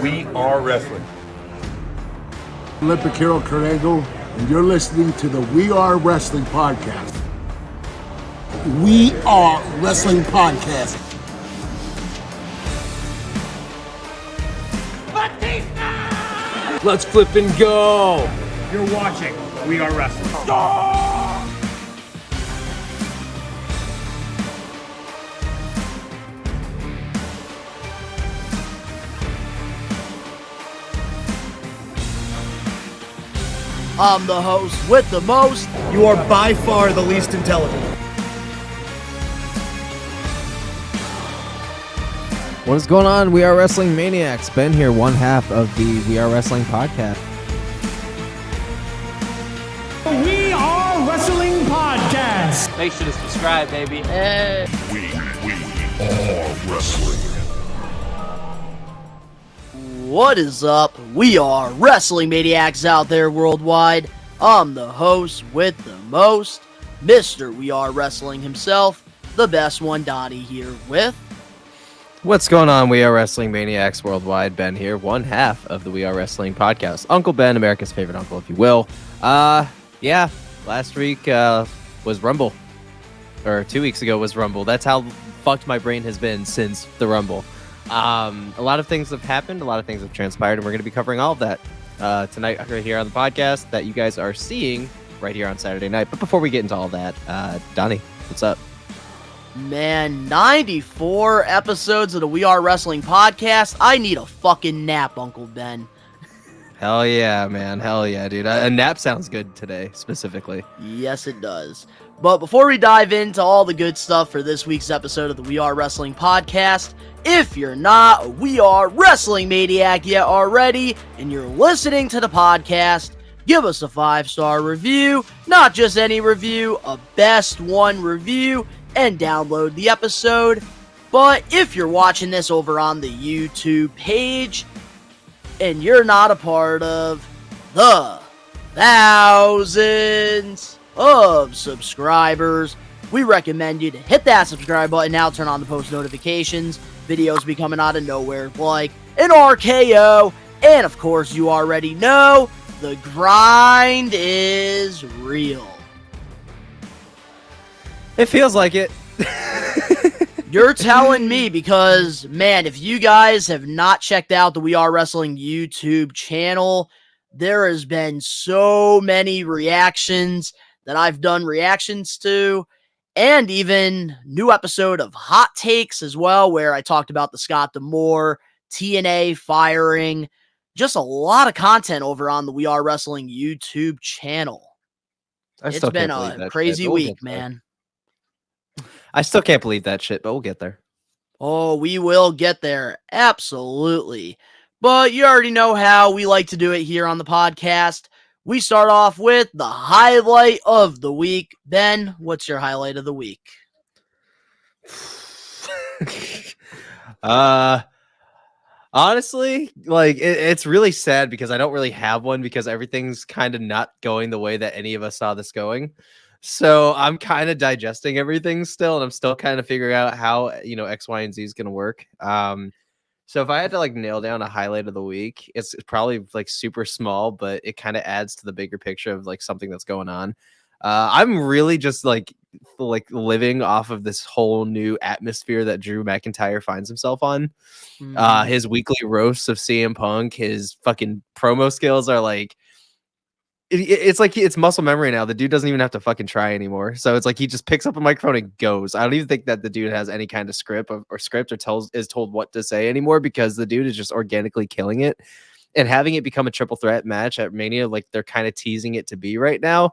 We are wrestling. Olympic hero Kurt Angle, and you're listening to the We Are Wrestling Podcast. We Are Wrestling Podcast. Let's flip and go. You're watching We Are Wrestling. I'm the host with the most. You are by far the least intelligent. What is going on? We are Wrestling Maniacs. Ben here, one half of the We Are Wrestling podcast. We Are Wrestling Podcast. Make sure to subscribe, baby. We are wrestling. What is up? We are Wrestling Maniacs out there worldwide. I'm the host with the most, Mr. We Are Wrestling himself, the best one, Donnie here with. What's going on? We are Wrestling Maniacs worldwide. Ben here, one half of the We Are Wrestling podcast. Uncle Ben, America's favorite uncle, if you will. Yeah, last week was Rumble, or 2 weeks ago was Rumble. That's how fucked my brain has been since the Rumble. A lot of things have happened, a lot of things have transpired, and we're going to be covering all of that tonight right here on the podcast that you guys are seeing right here on Saturday night. But before we get into all that, Donnie, what's up? Man, 94 episodes of the We Are Wrestling Podcast. I need a fucking nap, Uncle Ben. Hell yeah, man. Hell yeah, dude. A nap sounds good today, specifically. Yes, it does. But before we dive into all the good stuff for this week's episode of the We Are Wrestling Podcast, if you're not a We Are Wrestling Maniac yet already, and you're listening to the podcast, give us a 5-star review, not just any review, a best one review, and download the episode. But if you're watching this over on the YouTube page, and you're not a part of the thousands of subscribers, we recommend you to hit that subscribe button now, turn on the post notifications. Videos be coming out of nowhere like an RKO. And of course, you already know, the grind is real. It feels like it. You're telling me, because, man, if you guys have not checked out the We Are Wrestling YouTube channel, there has been so many reactions that I've done reactions to, and even new episode of Hot Takes as well, where I talked about the Scott D'Amore, TNA firing, just a lot of content over on the We Are Wrestling YouTube channel. It's been a crazy week, man. I still can't believe that shit, but we'll get there. Oh, we will get there. Absolutely. But you already know how we like to do it here on the podcast. We start off with the highlight of the week. Ben, what's your highlight of the week? Honestly, like it's really sad because I don't really have one because everything's kind of not going the way that any of us saw this going. So I'm kind of digesting everything still, and I'm still kind of figuring out how, X, Y, and Z is going to work. So if I had to like nail down a highlight of the week, it's probably like super small, but it kind of adds to the bigger picture of like something that's going on. I'm really just like living off of this whole new atmosphere that Drew McIntyre finds himself on. His weekly roasts of CM Punk, his fucking promo skills are like, it's like it's muscle memory now. The dude doesn't even have to fucking try anymore. So it's like he just picks up a microphone and goes. I don't even think that the dude has any kind of script or is told what to say anymore, because the dude is just organically killing it. And having it become a triple threat match at Mania, like they're kind of teasing it to be right now,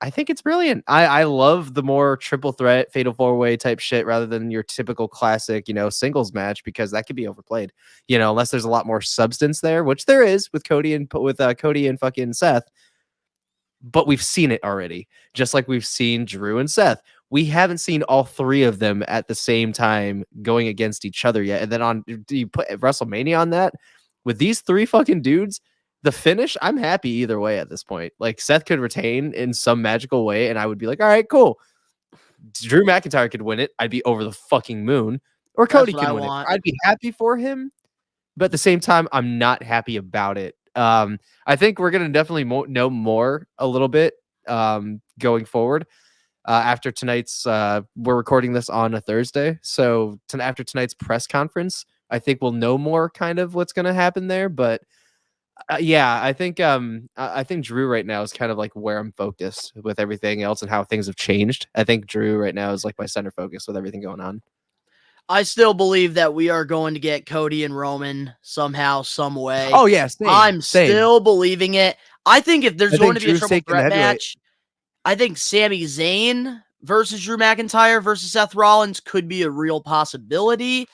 I think it's brilliant. I love the more triple threat, fatal 4-way type shit rather than your typical classic, singles match, because that could be overplayed, unless there's a lot more substance there, which there is with Cody and fucking Seth. But we've seen it already, just like we've seen Drew and Seth. We haven't seen all three of them at the same time going against each other yet. And then do you put WrestleMania on that with these three fucking dudes? The finish, I'm happy either way at this point. Like, Seth could retain in some magical way, and I would be like, all right, cool. Drew McIntyre could win it. I'd be over the fucking moon. Or Cody can win it. I'd be happy for him. but at the same time, I'm not happy about it. I think we're gonna definitely know more a little bit going forward. After tonight's, we're recording this on a Thursday, so after tonight's press conference, I think we'll know more kind of what's gonna happen there. But yeah, I think Drew right now is kind of like where I'm focused with everything else and how things have changed. I think Drew right now is like my center focus with everything going on. I still believe that we are going to get Cody and Roman somehow, some way. Oh yeah, same, I'm same. still believing it. I think if there's going to be a Drew's triple taking the threat heavyweight. match, I think Sami Zayn versus Drew McIntyre versus Seth Rollins could be a real possibility.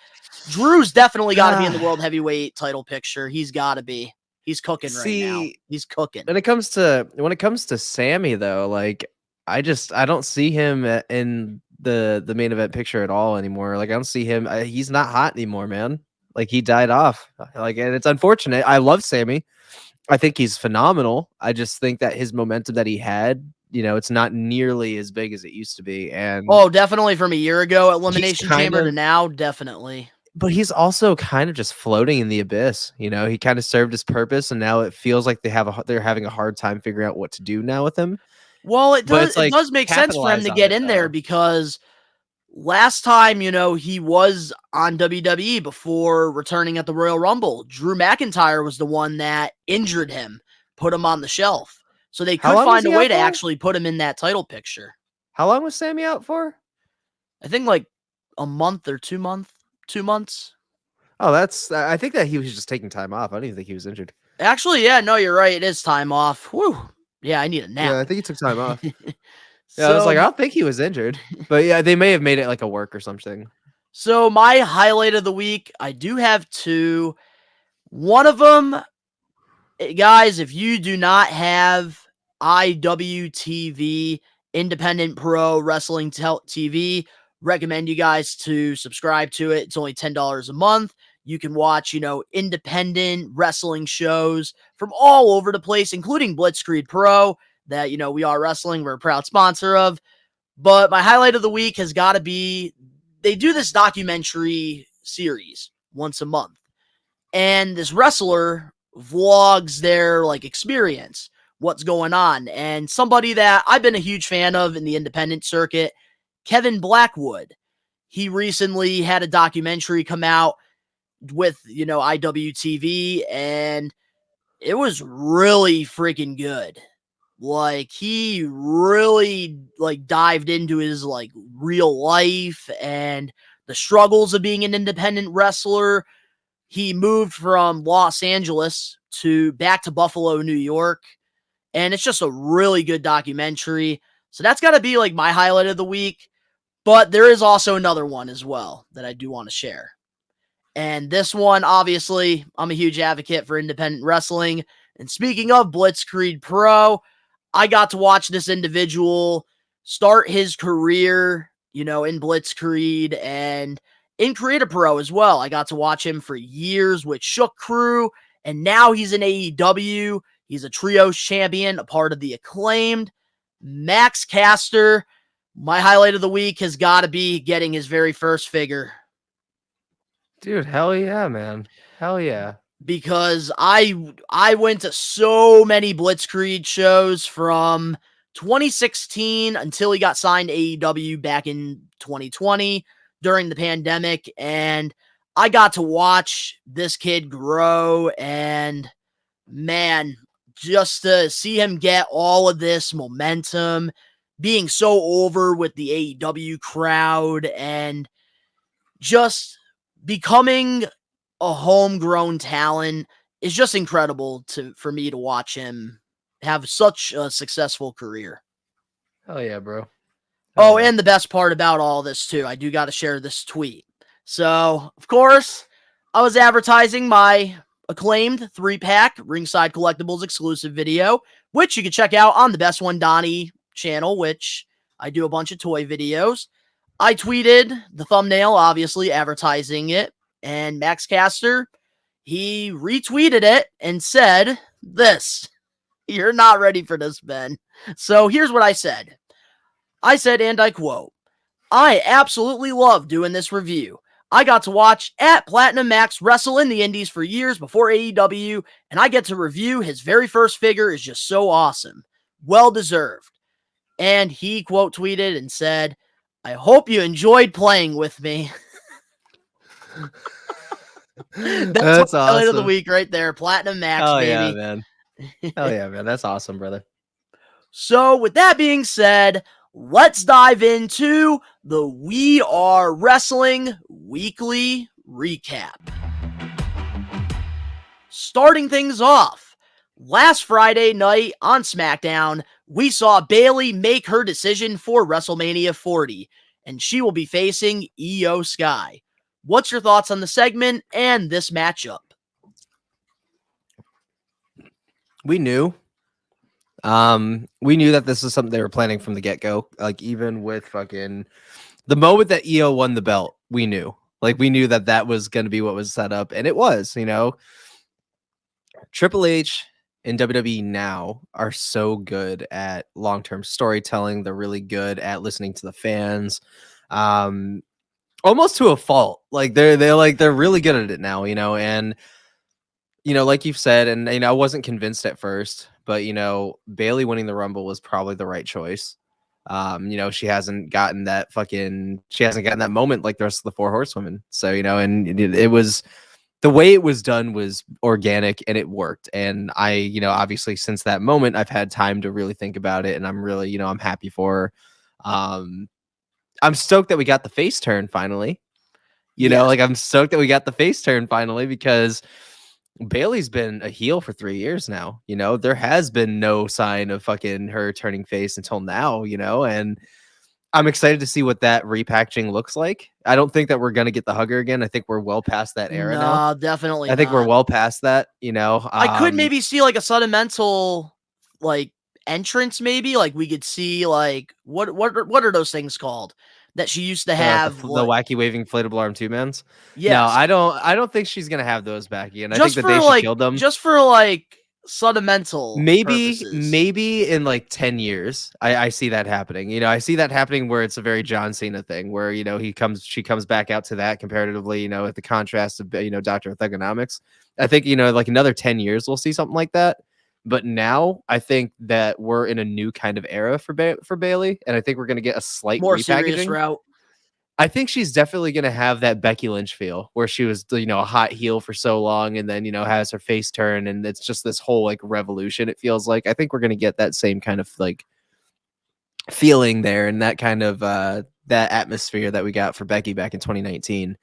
Drew's definitely got to be in the world heavyweight title picture. He's got to be. He's cooking right now. He's cooking. When it comes to Sammy though, like I don't see him in the main event picture at all anymore. Like I don't see him. He's not hot anymore, man. Like he died off. Like, and it's unfortunate. I love Sammy. I think he's phenomenal. I just think that his momentum that he had, it's not nearly as big as it used to be. And Definitely from a year ago, Elimination Chamber to now, definitely. But he's also kind of just floating in the abyss. He kind of served his purpose, and now it feels like they're having a hard time figuring out what to do now with him. Well, it does make sense for him to get in there because last time, he was on WWE before returning at the Royal Rumble. Drew McIntyre was the one that injured him, put him on the shelf. So they could find a way to actually put him in that title picture. How long was Sammy out for? I think like a month or 2 months. 2 months. Oh, I think that he was just taking time off. I don't even think he was injured. Actually, yeah, no, you're right. It is time off. Whew. Yeah, I need a nap. Yeah, I think he took time off. Yeah, I was like, I don't think he was injured. But yeah, they may have made it like a work or something. So my highlight of the week, I do have two. One of them, guys, if you do not have IWTV, Independent Pro Wrestling TV, recommend you guys to subscribe to it. It's only $10 a month. You can watch, independent wrestling shows from all over the place, including Blitzkrieg Pro that, We Are Wrestling, we're a proud sponsor of. But my highlight of the week has got to be, they do this documentary series once a month. And this wrestler vlogs their experience, what's going on. And somebody that I've been a huge fan of in the independent circuit, Kevin Blackwood. He recently had a documentary come out with, IWTV, and it was really freaking good. He really dived into his real life and the struggles of being an independent wrestler. He moved from Los Angeles back to Buffalo, New York, and it's just a really good documentary. So that's got to be my highlight of the week. But there is also another one as well that I do want to share. And this one, obviously, I'm a huge advocate for independent wrestling. And speaking of Blitzkrieg Pro, I got to watch this individual start his career, in Blitzkrieg and in Creative Pro as well. I got to watch him for years with Shook Crew, and now he's in AEW. He's a trios champion, a part of the Acclaimed. Max Caster, my highlight of the week has got to be getting his very first figure. Dude, hell yeah, man. Hell yeah. Because I went to so many Blitzkrieg shows from 2016 until he got signed to AEW back in 2020 during the pandemic, and I got to watch this kid grow, and man, just to see him get all of this momentum, being so over with the AEW crowd, and just becoming a homegrown talent is just incredible for me to watch him have such a successful career. Hell yeah, bro. And the best part about all this too, I do got to share this tweet. So, of course, I was advertising my Acclaimed 3-pack Ringside Collectibles exclusive video, which you can check out on the Best One Donnie channel, which I do a bunch of toy videos. I tweeted the thumbnail, obviously advertising it, and Max Caster, he retweeted it and said this. You're not ready for this, Ben. So here's what I said. I said, and I quote, "I absolutely love doing this review. I got to watch at Platinum Max wrestle in the indies for years before AEW, and I get to review his very first figure is just so awesome. Well deserved. And he quote tweeted and said, I hope you enjoyed playing with me. That's my highlight of the awesome. week right there. Platinum Max, Oh baby. yeah, man. Hell yeah, man. That's awesome, brother. So, with that being said, let's dive into the We Are Wrestling Weekly Recap. Starting things off, last Friday night on SmackDown, we saw Bayley make her decision for WrestleMania 40, and she will be facing Io Sky. What's your thoughts on the segment and this matchup? We knew. We knew that this is something they were planning from the get-go. Like, even with fucking the moment that Io won the belt, we knew. Like, we knew that that was going to be what was set up, and it was, you know. Triple H and WWE now are so good at long-term storytelling. They're really good at listening to the fans. Almost to a fault. Like, they're really good at it now, you know, and you know, like you've said, and you know, I wasn't convinced at first, but you know, Bayley winning the Rumble was probably the right choice. You know, she hasn't gotten that moment like the rest of the four horsewomen. So, you know, and it was the way it was done was organic and it worked. And I, you know, obviously since that moment, I've had time to really think about it, and I'm really, you know, I'm happy for her. I'm stoked that we got the face turn finally. You know, like I'm stoked that we got the face turn finally because Bailey's been a heel for 3 years now. You know, there has been no sign of fucking her turning face until now, you know, and I'm excited to see what that repackaging looks like. I don't think that we're going to get the hugger again. I think we're well past that era now. No, definitely I think we're well past that, you know. I could maybe see like a sentimental like entrance, maybe like we could see like what are those things called that she used to have? The wacky waving inflatable arm two mans. Yes. No, I don't think she's gonna have those back again. I think Just that for they should like kill them. just for like sentimental purposes. Maybe in like 10 years I see that happening. You know, I see that happening where it's a very John Cena thing where, you know, she comes back out to that comparatively, you know, at the contrast of, you know, Dr. Thugonomics. I think, you know, like another 10 years we'll see something like that. But now I think that we're in a new kind of era for Bayley, and I think we're going to get a slight more serious repackaging. route. I think she's definitely going to have that Becky Lynch feel where she was, you know, a hot heel for so long and then, you know, has her face turn and it's just this whole like revolution. It feels like, I think we're going to get that same kind of like feeling there and that kind of, that atmosphere that we got for Becky back in 2019.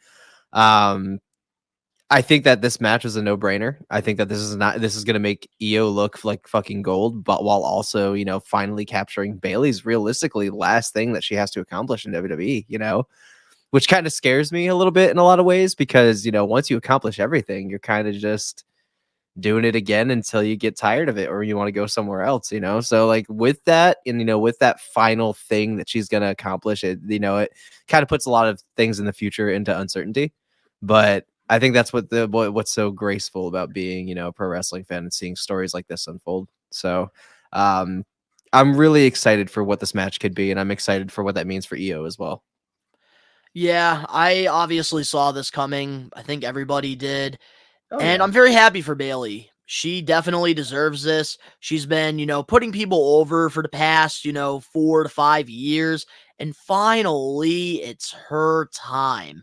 I think that this match was a no-brainer. I think that this is going to make Io look like fucking gold, but while also, you know, finally capturing Bayley's realistically last thing that she has to accomplish in WWE, you know, which kind of scares me a little bit in a lot of ways because, you know, once you accomplish everything, you're kind of just doing it again until you get tired of it or you want to go somewhere else, you know? So like with that and, you know, with that final thing that she's going to accomplish, it, you know, it kind of puts a lot of things in the future into uncertainty, but I think that's what's so graceful about being, you know, a pro wrestling fan and seeing stories like this unfold. So I'm really excited for what this match could be, and I'm excited for what that means for Io as well. Yeah, I obviously saw this coming. I think everybody did. I'm very happy for Bayley. She definitely deserves this. She's been, you know, putting people over for the past, you know, 4 to 5 years, and finally it's her time.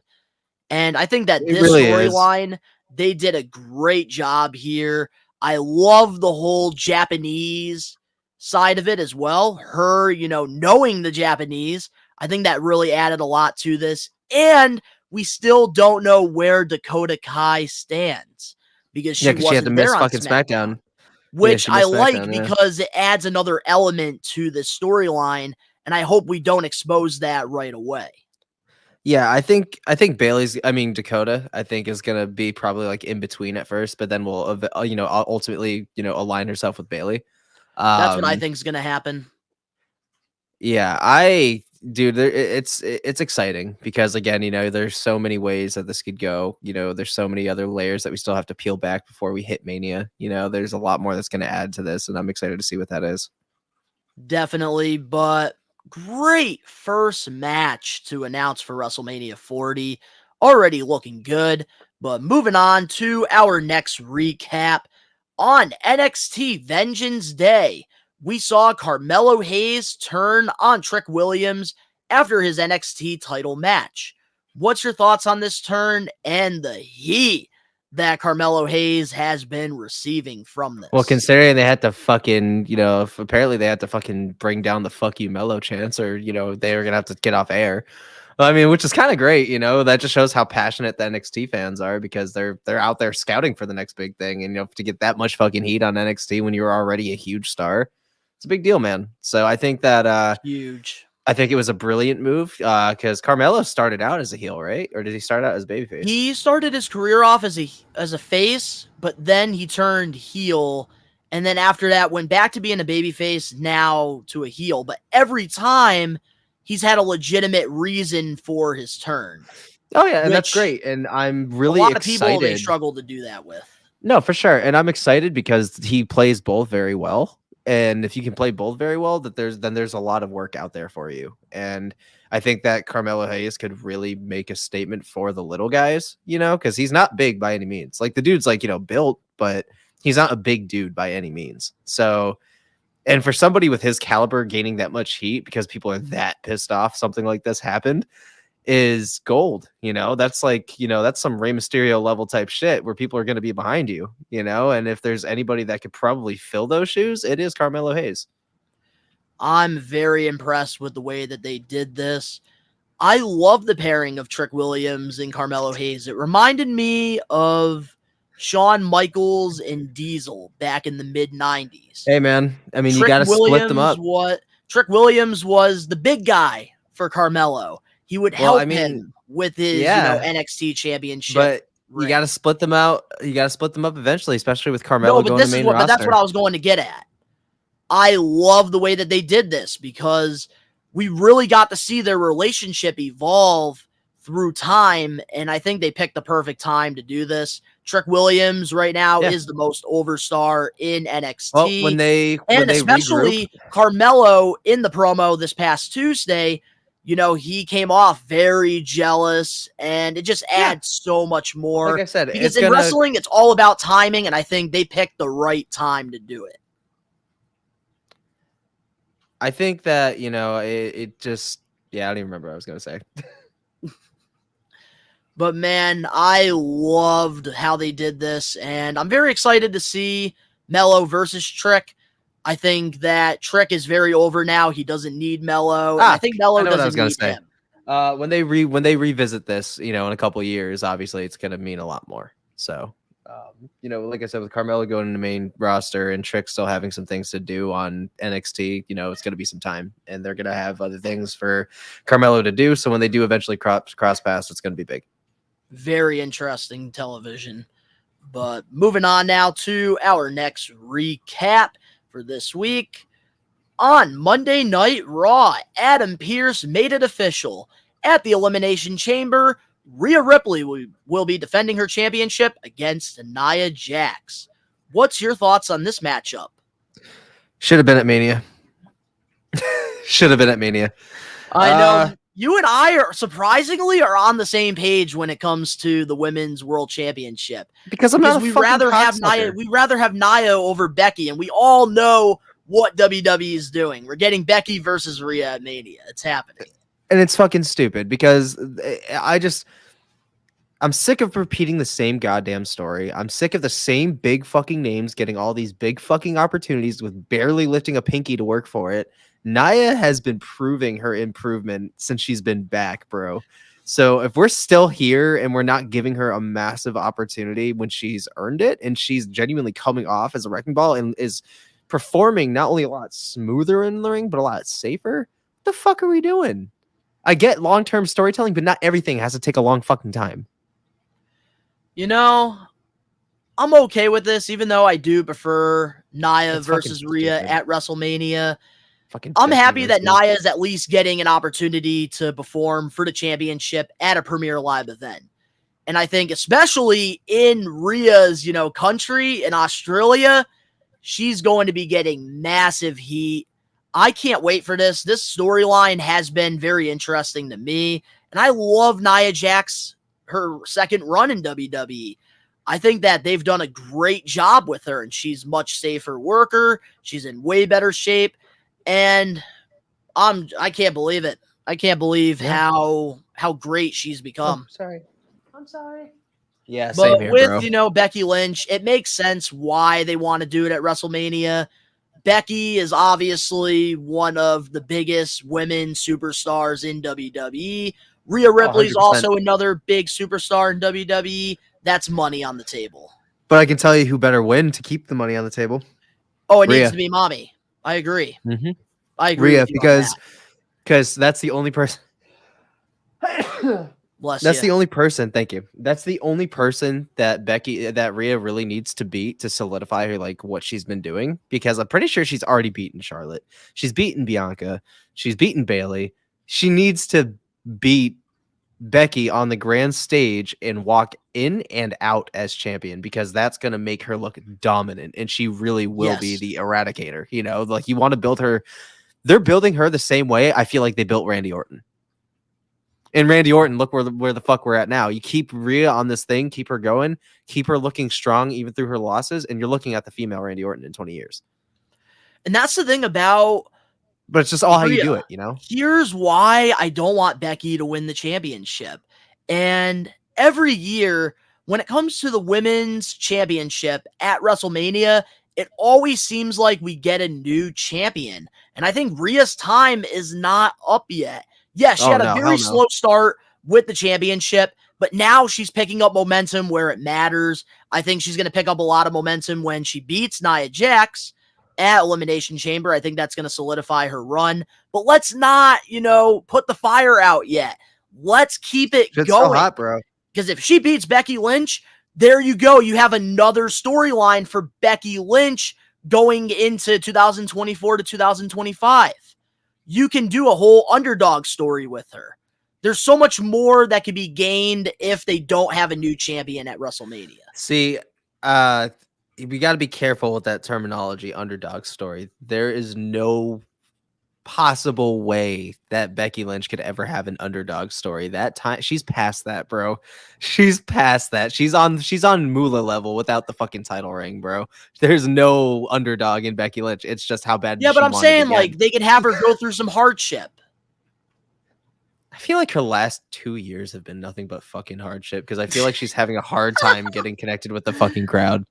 And I think that It this really storyline, they did a great job here. I love the whole Japanese side of it as well. Her, you know, knowing the Japanese, I think that really added a lot to this. And we still don't know where Dakota Kai stands because she Yeah, because she had to wasn't miss there on fucking SmackDown. SmackDown. Which she I missed like SmackDown, yeah. because it adds another element to this storyline, and I hope we don't expose that right away. Yeah, I think Dakota, I think is gonna be probably like in between at first, but then we'll you know, ultimately, you know, align herself with Bayley. That's what I think is gonna happen. Yeah, dude, it's exciting because again, you know, there's so many ways that this could go. You know, there's so many other layers that we still have to peel back before we hit Mania. You know, there's a lot more that's going to add to this, and I'm excited to see what that is. Definitely, but great first match to announce for WrestleMania 40. already looking good. But moving on to our next recap. On NXT Vengeance Day, we saw Carmelo Hayes turn on Trick Williams after his NXT title match. What's your thoughts on this turn and the heat that Carmelo Hayes has been receiving from this? Well, considering they had to fucking, apparently they had to fucking bring down the fuck you Mello chance, or, they were going to have to get off air. I mean, which is kind of great, that just shows how passionate the NXT fans are, because they're out there scouting for the next big thing. And, to get that much fucking heat on NXT when you're already a huge star, it's a big deal, man. So I think that, huge. I think it was a brilliant move, because Carmelo started out as a heel, right? Or did he start out as babyface? He started his career off as a face, but then he turned heel, and then after that went back to being a babyface, now to a heel. But every time he's had a legitimate reason for his turn. Oh yeah, and that's great. And I'm really excited. A lot excited. of people they struggle to do that with. No, for sure. And I'm excited because he plays both very well. And if you can play both very well, then there's a lot of work out there for you. And I think that Carmelo Hayes could really make a statement for the little guys, because he's not big by any means. Like, the dude's built, but he's not a big dude by any means. So, and for somebody with his caliber gaining that much heat because people are that pissed off something like this happened is gold. That's that's some Rey Mysterio level type shit where people are going to be behind you, and if there's anybody that could probably fill those shoes, it is Carmelo Hayes. I'm very impressed with the way that they did this. I love the pairing of Trick Williams and Carmelo Hayes. It reminded me of Shawn Michaels and Diesel back in the mid-90s. Hey, man. I mean, you got to split them up. Trick Williams was the big guy for Carmelo. He would help him with his NXT championship. But you got to split them out. You got to split them up eventually, especially with Carmelo going to the main roster. But that's what I was going to get at. I love the way that they did this because we really got to see their relationship evolve through time, and I think they picked the perfect time to do this. Trick Williams right now is the most over star in NXT. Well, when they especially regroup. Carmelo in the promo this past Tuesday, he came off very jealous, and it just adds so much more. Like I said, because in wrestling, it's all about timing, and I think they picked the right time to do it. I think that, it just, I don't even remember what I was going to say. But man, I loved how they did this, and I'm very excited to see Mello versus Trick. I think that Trick is very over now. He doesn't need Mello. I think Mello doesn't need him. When they revisit this, in a couple of years, obviously it's going to mean a lot more. So, like I said, with Carmelo going to the main roster and Trick still having some things to do on NXT, it's going to be some time, and they're going to have other things for Carmelo to do. So when they do eventually cross paths, it's going to be big. Very interesting television. But moving on now to our next recap for this week. On Monday Night Raw, Adam Pearce made it official. At the Elimination Chamber, Rhea Ripley will be defending her championship against Nia Jax. What's your thoughts on this matchup? Should have been at Mania. Should have been at Mania. I know. You and I are surprisingly on the same page when it comes to the Women's World Championship. Because we'd rather have Nia over Becky, and we all know what WWE is doing. We're getting Becky versus Rhea at Mania. It's happening. And it's fucking stupid because I'm sick of repeating the same goddamn story. I'm sick of the same big fucking names getting all these big fucking opportunities with barely lifting a pinky to work for it. Nia has been proving her improvement since she's been back, bro. So if we're still here and we're not giving her a massive opportunity when she's earned it and she's genuinely coming off as a wrecking ball and is performing not only a lot smoother in the ring, but a lot safer, what the fuck are we doing? I get long-term storytelling, but not everything has to take a long fucking time. I'm okay with this, even though I do prefer Nia versus Rhea at WrestleMania. I'm happy that Nia is at least getting an opportunity to perform for the championship at a Premier Live event. And I think especially in Rhea's, country in Australia, she's going to be getting massive heat. I can't wait for this. This storyline has been very interesting to me. And I love Nia Jax her second run in WWE. I think that they've done a great job with her, and she's much safer worker. She's in way better shape, and I can't believe it. I can't believe how great she's become. I'm sorry. Yeah, But same here, with, bro. Becky Lynch, it makes sense why they want to do it at WrestleMania. Becky is obviously one of the biggest women superstars in WWE. Rhea Ripley's 100%. also another big superstar in WWE. That's money on the table. But I can tell you who better win to keep the money on the table. Oh, it Rhea. needs to be Mommy. I agree. Mm-hmm. I agree Rhea, with you on because that's the only person. Bless That's you. the only person. Thank you. That's the only person that Rhea really needs to beat to solidify her, like, what she's been doing. Because I'm pretty sure she's already beaten Charlotte. She's beaten Bianca. She's beaten Bayley. She needs to beat Becky on the grand stage and walk in and out as champion, because that's going to make her look dominant, and she really will be Yes. the eradicator. Like, you want to build her. They're building her the same way I feel like they built Randy Orton. And Randy Orton, look where the fuck we're at now. You keep Rhea on this thing, keep her going, keep her looking strong even through her losses, and you're looking at the female Randy Orton in 20 years. And that's the thing about But it's just all how you do Rhea. it, Here's why I don't want Becky to win the championship. And every year, when it comes to the women's championship at WrestleMania, it always seems like we get a new champion. And I think Rhea's time is not up yet. Yeah, she had a very slow start with the championship, but now she's picking up momentum where it matters. I think she's going to pick up a lot of momentum when she beats Nia Jax at Elimination Chamber. I think that's going to solidify her run. But let's not, put the fire out yet. Let's keep it It's going. so hot, bro. Because if she beats Becky Lynch, there you go. You have another storyline for Becky Lynch going into 2024 to 2025. You can do a whole underdog story with her. There's so much more that could be gained if they don't have a new champion at WrestleMania. See, we got to be careful with that terminology, underdog story. There is no possible way that Becky Lynch could ever have an underdog story. That time, she's past that, bro. She's past that. She's on Moolah level without the fucking title ring, bro. There's no underdog in Becky Lynch. It's just how bad. Yeah, but she I'm wanted saying, to get. like, they could have her go through some hardship. I feel like her last 2 years have been nothing but fucking hardship, because I feel like she's having a hard time getting connected with the fucking crowd.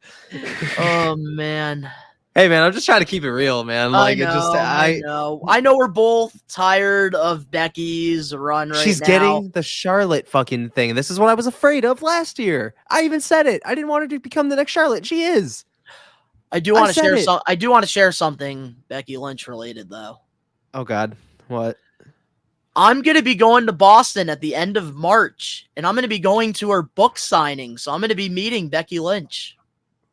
Oh, man. Hey, man, I'm just trying to keep it real, man. Like, I know we're both tired of Becky's run right now. She's getting the Charlotte fucking thing. This is what I was afraid of last year. I even said it. I didn't want her to become the next Charlotte. She is. I do want to share something Becky Lynch related, though. Oh, God. What? I'm going to be going to Boston at the end of March, and I'm going to be going to her book signing. So I'm going to be meeting Becky Lynch.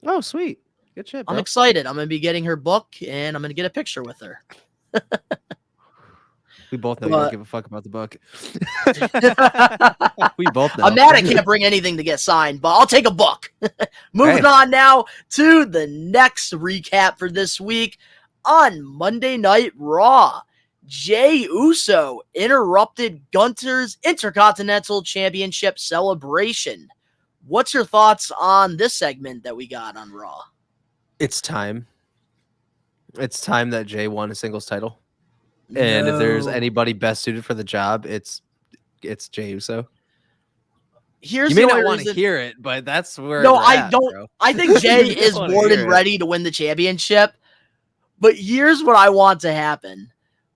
Oh, sweet. Good shit, bro. I'm excited. I'm going to be getting her book, and I'm going to get a picture with her. We both know you don't give a fuck about the book. We both know. I'm mad I can't bring anything to get signed, but I'll take a book. Moving on now to the next recap for this week. On Monday Night Raw, Jey Uso interrupted Gunther's Intercontinental Championship celebration. What's your thoughts on this segment that we got on Raw? It's time. It's time that Jay won a singles title. And if there's anybody best suited for the job, it's Jey Uso. You may not want to hear it, but that's where. No, we're I at, don't. bro. I think Jay is more than ready to win the championship. But here's what I want to happen.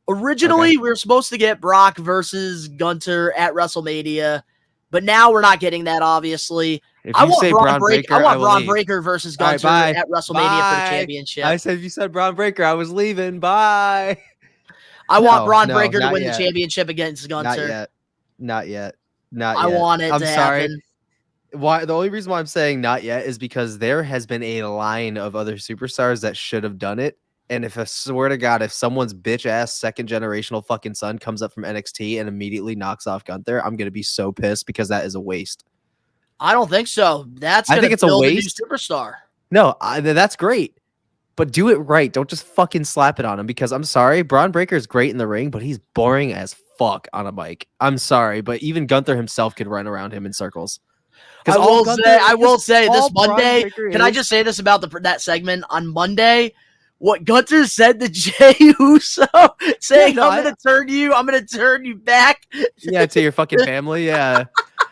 Originally, we were supposed to get Brock versus Gunther at WrestleMania, but now we're not getting that, obviously. If you say Braun Breaker, I want Braun leave. Breaker versus Gunther right, at WrestleMania for the championship. I said if you said Braun Breaker, I was leaving. Bye. I want Braun Breaker to win the championship against Gunther. Not yet. I want it to happen. Why? The only reason why I'm saying not yet is because there has been a line of other superstars that should have done it. And if I swear to God, if someone's bitch ass second generational fucking son comes up from NXT and immediately knocks off Gunther, I'm gonna be so pissed, because that is a waste. I don't think so. I think it's a waste. New superstar. No, that's great, but do it right. Don't just fucking slap it on him, because I'm sorry, Braun Breaker is great in the ring, but he's boring as fuck on a mic. I'm sorry, but even Gunther himself could run around him in circles. I will say this Monday. Can I is- just say this about that segment on Monday? What Gunther said to Jey Uso, saying, I'm going to turn you back. Yeah, to your fucking family. Yeah.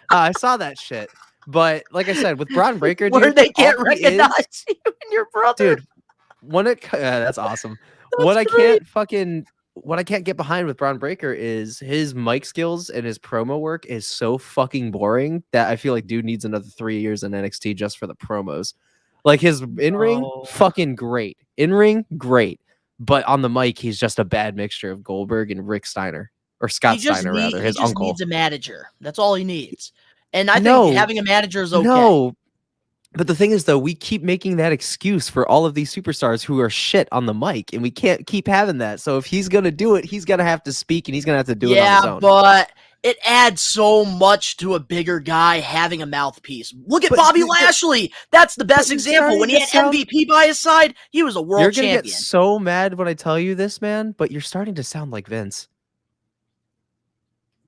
I saw that shit. But like I said, with Braun Breaker, dude, Where they can't all he recognize you and your brother. dude, that's awesome. That's great. What I can't get behind with Braun Breaker is his mic skills and his promo work is so fucking boring that I feel like dude needs another 3 years in NXT just for the promos. Like his in-ring, fucking great. In-ring, great. But on the mic, he's just a bad mixture of Goldberg and Rick Steiner. Or Scott Steiner, rather, his uncle. He needs a manager. That's all he needs. And I think having a manager is okay. No. But the thing is, though, we keep making that excuse for all of these superstars who are shit on the mic, and we can't keep having that. So if he's going to do it, he's going to have to speak, and he's going to have to do it on his own. Yeah, but it adds so much to a bigger guy having a mouthpiece. Look at Bobby Lashley. That's the best example. When he had MVP by his side, he was a world champion. You're going to get so mad when I tell you this, man, but you're starting to sound like Vince.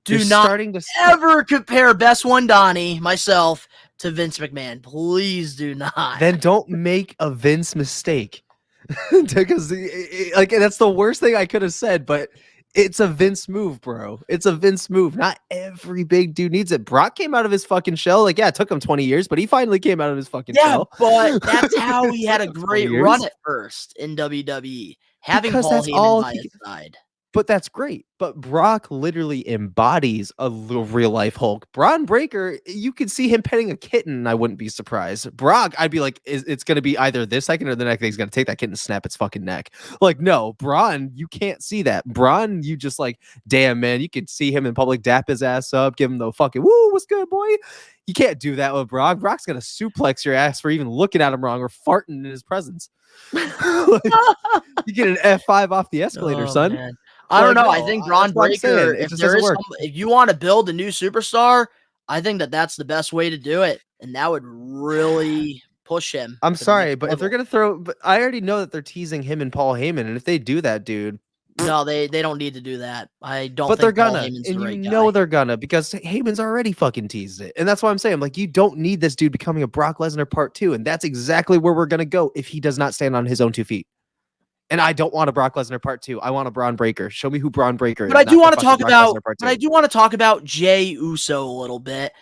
Do not ever compare Best One Donnie, myself, to Vince McMahon. Please do not. Then don't make a Vince mistake. Because like that's the worst thing I could have said, but it's a Vince move, bro. It's a Vince move. Not every big dude needs it. Brock came out of his fucking shell. Like, yeah, it took him 20 years, but he finally came out of his fucking shell. Yeah, but that's how he had a great run at first in WWE. Having Paul Heyman by his side. But that's great. But Brock literally embodies a little real life Hulk. Braun Breaker, you could see him petting a kitten, and I wouldn't be surprised. Brock, I'd be like, it's going to be either this second or the next thing. He's going to take that kitten and snap its fucking neck. Like, no, Braun, you can't see that. Braun, you just like, damn, man, you could see him in public, dap his ass up, give him the fucking, woo, what's good, boy? You can't do that with Brock. Brock's going to suplex your ass for even looking at him wrong or farting in his presence. Like, you get an F5 off the escalator, son. Man. I don't know. I think Braun Breaker, if you want to build a new superstar, I think that's the best way to do it. And that would really push him. I'm sorry, but if they're going to but I already know that they're teasing him and Paul Heyman. And if they do that, dude. No, they don't need to do that. I don't but think they're gonna. And you know they're gonna because Heyman's already fucking teased it. And that's why I'm saying, like, you don't need this dude becoming a Brock Lesnar part 2. And that's exactly where we're going to go if he does not stand on his own 2 feet. And I don't want a Brock Lesnar part 2. I want a Braun Breaker. Show me who Braun Breaker is. But I do want to talk about. But I do want to talk about Jey Uso a little bit.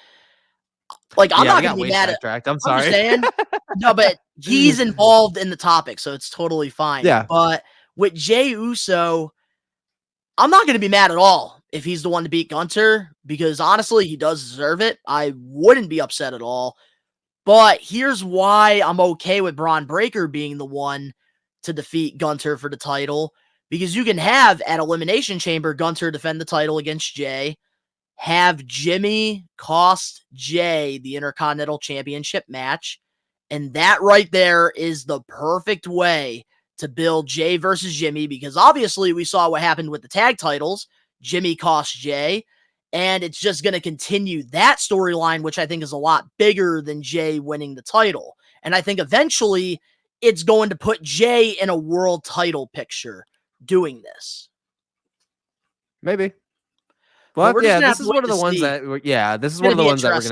Like I'm not gonna be mad at. I'm sorry. No, but he's involved in the topic, so it's totally fine. Yeah. But with Jey Uso, I'm not gonna be mad at all if he's the one to beat Gunther because honestly, he does deserve it. I wouldn't be upset at all. But here's why I'm okay with Braun Breaker being the one to defeat Gunther for the title, because you can have at Elimination Chamber Gunther defend the title against Jey, have Jimmy cost Jey the Intercontinental Championship match, and that right there is the perfect way to build Jey versus Jimmy, because obviously we saw what happened with the tag titles. Jimmy cost Jey, and it's just going to continue that storyline, which I think is a lot bigger than Jey winning the title. And I think eventually it's going to put Jey in a world title picture doing this. Maybe. Well, yeah, this is one of the ones that we're going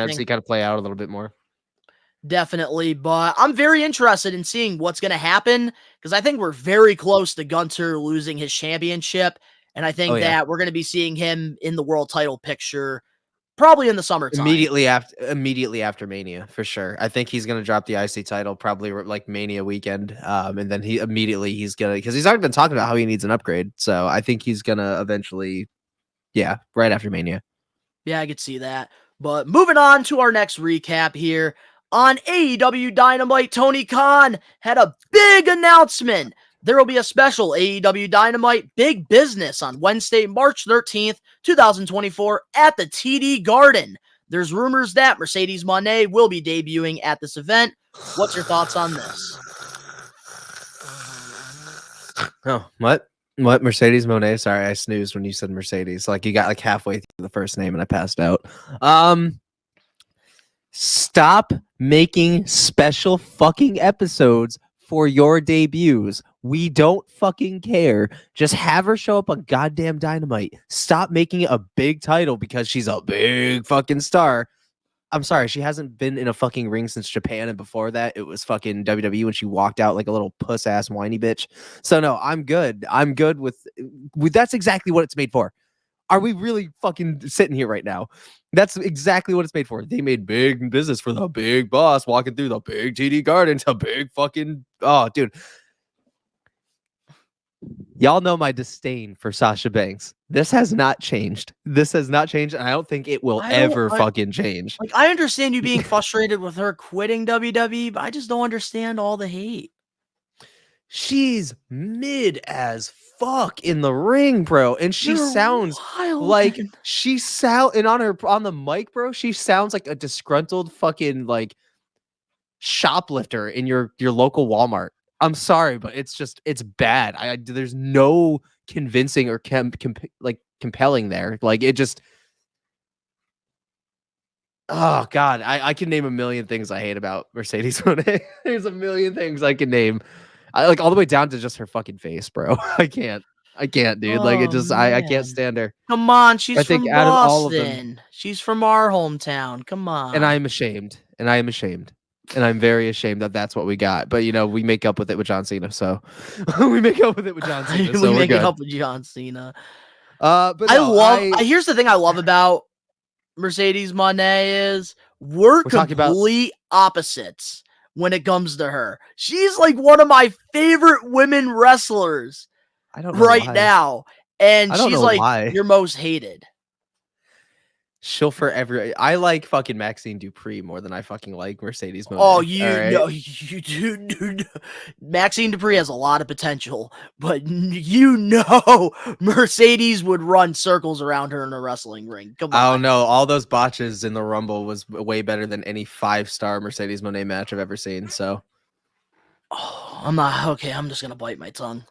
to see kind of play out a little bit more. Definitely, but I'm very interested in seeing what's going to happen because I think we're very close to Gunther losing his championship, and I think that we're going to be seeing him in the world title picture probably in the summertime. Immediately after Mania, for sure. I think he's going to drop the IC title probably like Mania weekend. And then he's going to, because he's already been talking about how he needs an upgrade. So I think he's going to eventually, right after Mania. Yeah, I could see that. But moving on to our next recap here on AEW Dynamite, Tony Khan had a big announcement. There will be a special AEW Dynamite Big Business on Wednesday, March 13th, 2024 at the TD Garden. There's rumors that Mercedes Moné will be debuting at this event. What's your thoughts on this? Oh, what? What? Mercedes Moné? Sorry, I snoozed when you said Mercedes. Like you got like halfway through the first name and I passed out. Stop making special fucking episodes for your debuts. We don't fucking care. Just have her show up on goddamn Dynamite. Stop making it a big title because she's a big fucking star. I'm sorry, she hasn't been in a fucking ring since Japan, and before that, it was fucking WWE when she walked out like a little puss ass whiny bitch. So no, I'm good. I'm good with that's exactly what it's made for. Are we really fucking sitting here right now? That's exactly what it's made for. They made big business for the big boss walking through the big TD Garden to big fucking dude. Y'all know my disdain for Sasha Banks. This has not changed. This has not changed, and I don't think it will ever fucking change. Like, I understand you being frustrated with her quitting WWE, but I just don't understand all the hate. She's mid as fuck in the ring, bro, and she sounds like and on the mic, bro, she sounds like a disgruntled fucking like shoplifter in your local Walmart. I'm sorry, but it's bad. There's no convincing or compelling there. Like it just. Oh God, I can name a million things I hate about Mercedes Moné. There's a million things I can name. I like all the way down to just her fucking face, bro. I can't, dude. Like it just, I can't stand her. Come on, she's I think from out of all Boston. of them, she's from our hometown. Come on. And I'm ashamed. And I'm very ashamed that that's what we got. But, we make up with it with John Cena. So we make up with it with John Cena. So we make it up with John Cena. But no, here's the thing I love about Mercedes Moné is we're complete opposites when it comes to her. She's like one of my favorite women wrestlers now. And she's like your most hated. She'll forever. I like fucking Maxine Dupree more than I fucking like Mercedes Moné. Oh, you do. Maxine Dupree has a lot of potential, but Mercedes would run circles around her in a wrestling ring. Come on. I don't know. All those botches in the Rumble was way better than any 5-star Mercedes Moné match I've ever seen. So, I'm not okay. I'm just gonna bite my tongue.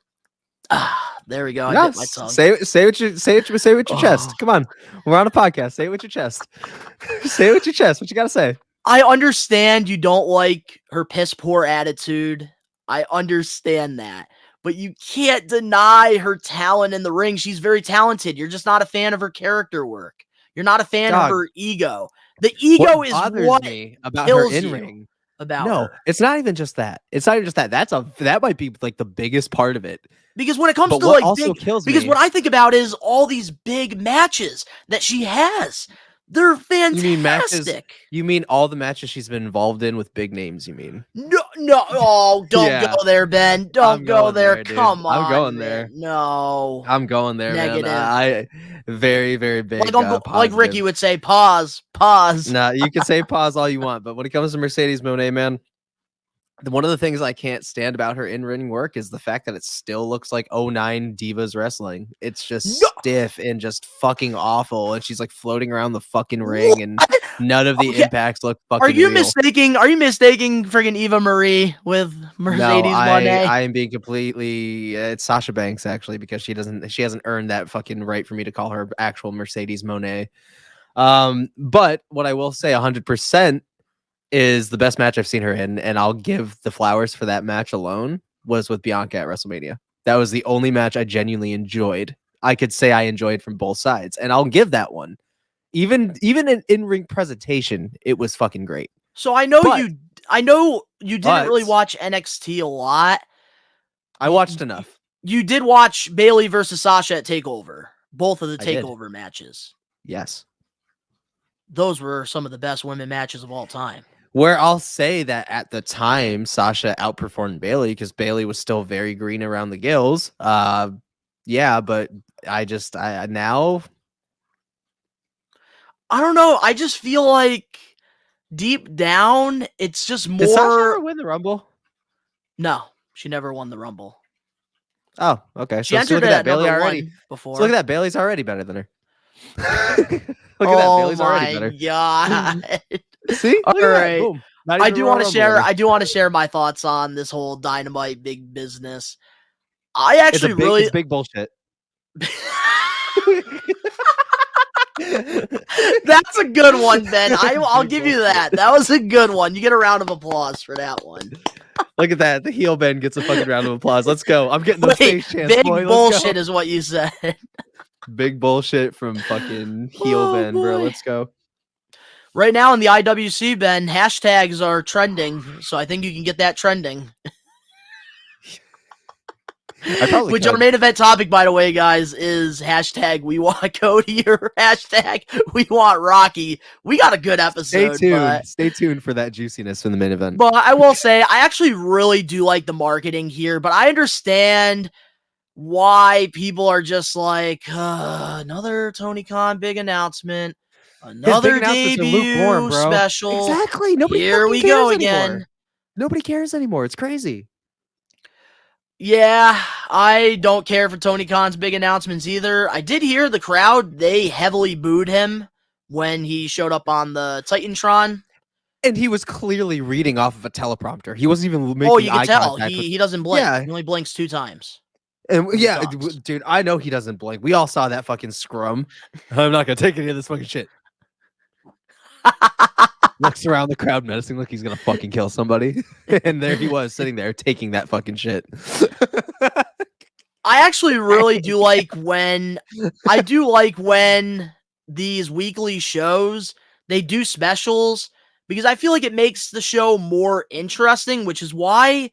There we go. I bit my tongue. Say it with your chest. Come on, we're on a podcast. Say it with your chest. Say it with your chest. What you gotta say? I understand you don't like her piss poor attitude. I understand that, but you can't deny her talent in the ring. She's very talented. You're just not a fan of her character work. You're not a fan of her ego. The ego is what me about her in ring. It's not even just that. That might be like the biggest part of it. Because when it comes to like what I think about is all these big matches that she has. They're fantastic. You mean all the matches she's been involved in with big names, you mean? No. Oh, don't go there, Ben. Don't go there. Come on. I'm going there. No. I'm going there, negative. Man. Very, very big. Like Ricky would say, pause. Nah, you can say pause all you want, but when it comes to Mercedes Moné, man, one of the things I can't stand about her in-ring work is the fact that it still looks like 09 Divas Wrestling. It's just stiff and just fucking awful. And she's like floating around the fucking ring, and none of the impacts look fucking real. Are you mistaking friggin' Eva Marie with Mercedes Moné? I am being completely. It's Sasha Banks actually, because she hasn't earned that fucking right for me to call her actual Mercedes Moné. But what I will say 100%. Is the best match I've seen her in, and I'll give the flowers for that match alone, was with Bianca at WrestleMania. That was the only match I genuinely enjoyed. I could say I enjoyed from both sides, and I'll give that one. Even an in-ring presentation, it was fucking great. So I know you didn't really watch NXT a lot. I watched enough. You did watch Bayley versus Sasha at TakeOver. Both of the TakeOver matches. Yes. Those were some of the best women matches of all time. Where I'll say that at the time, Sasha outperformed Bayley because Bayley was still very green around the gills. Yeah, but I now. I don't know. I just feel like deep down, it's just more. Did Sasha ever win the Rumble? No, she never won the Rumble. Oh, okay. She entered at Bayley already before. So look at that. Bayley's already better than her. Look at that. Bayley's already better. God. See? All right. Boom. I do want to share my thoughts on this whole Dynamite big business. I actually it's big bullshit. That's a good one, Ben. I'll give you that. That was a good one. You get a round of applause for that one. Look at that. The heel bend gets a fucking round of applause. Let's go. I'm getting those Wait, face chants, big boy. Let's bullshit go. is what you said. Big bullshit from fucking heel bend, bro. boy. Let's go. Right now in the IWC, Ben, hashtags are trending, so I think you can get that trending. I probably Which could. our main event topic, by the way, guys, is hashtag we want Cody or hashtag we want Rocky. We got a good episode. Stay tuned. But, Stay tuned for that juiciness from the main event. but I will say, I actually really do like the marketing here, but I understand why people are just like, another Tony Khan big announcement, another announcements are debut lukewarm, bro. special. Exactly. Nobody Here fucking we cares go anymore. again. Nobody cares anymore. It's crazy. Yeah, I don't care for Tony Khan's big announcements either. I did hear the crowd, they heavily booed him when he showed up on the Titantron. And he was clearly reading off of a teleprompter. He wasn't even making Oh, you eye can tell. contact with- He doesn't blink. Yeah. He only blinks 2 times. And yeah, talks. dude, I know he doesn't blink. We all saw that fucking scrum. I'm not gonna take any of this fucking shit. Looks around the crowd menacing like he's gonna fucking kill somebody. And there he was sitting there taking that fucking shit. I actually really do like when these weekly shows, they do specials, because I feel like it makes the show more interesting, which is why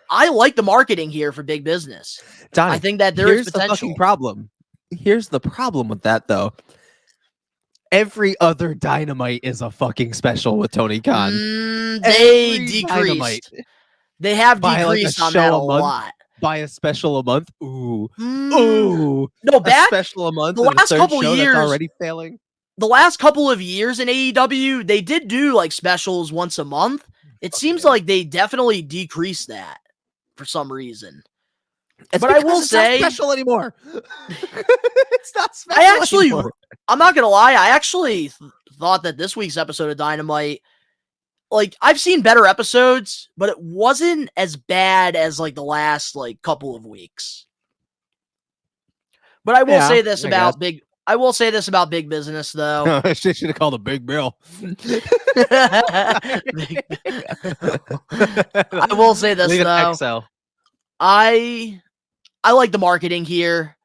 I like the marketing here for Big Business. Donnie, I think that there is here's the potential. fucking problem. Here's the problem with that though. Every other Dynamite is a fucking special with Tony Khan. They Every decreased. Dynamite They have by, like, a decreased on show that a a month. lot. by a special a month. Ooh, Mm, ooh. no, A back special a month. the and a last third couple show years- that's already failing. the last couple of years in AEW, they did do like specials once a month. It seems like they definitely decreased that for some reason. It's But I because will it's say- not special anymore. It's not special. Anymore. I'm not gonna lie, I actually thought that this week's episode of Dynamite, like, I've seen better episodes, but it wasn't as bad as like the last like couple of weeks. But I will Yeah, say this I about guess. Big Business though. She should have called a Big Bill. I will say this Leave it though. XL. I like the marketing here.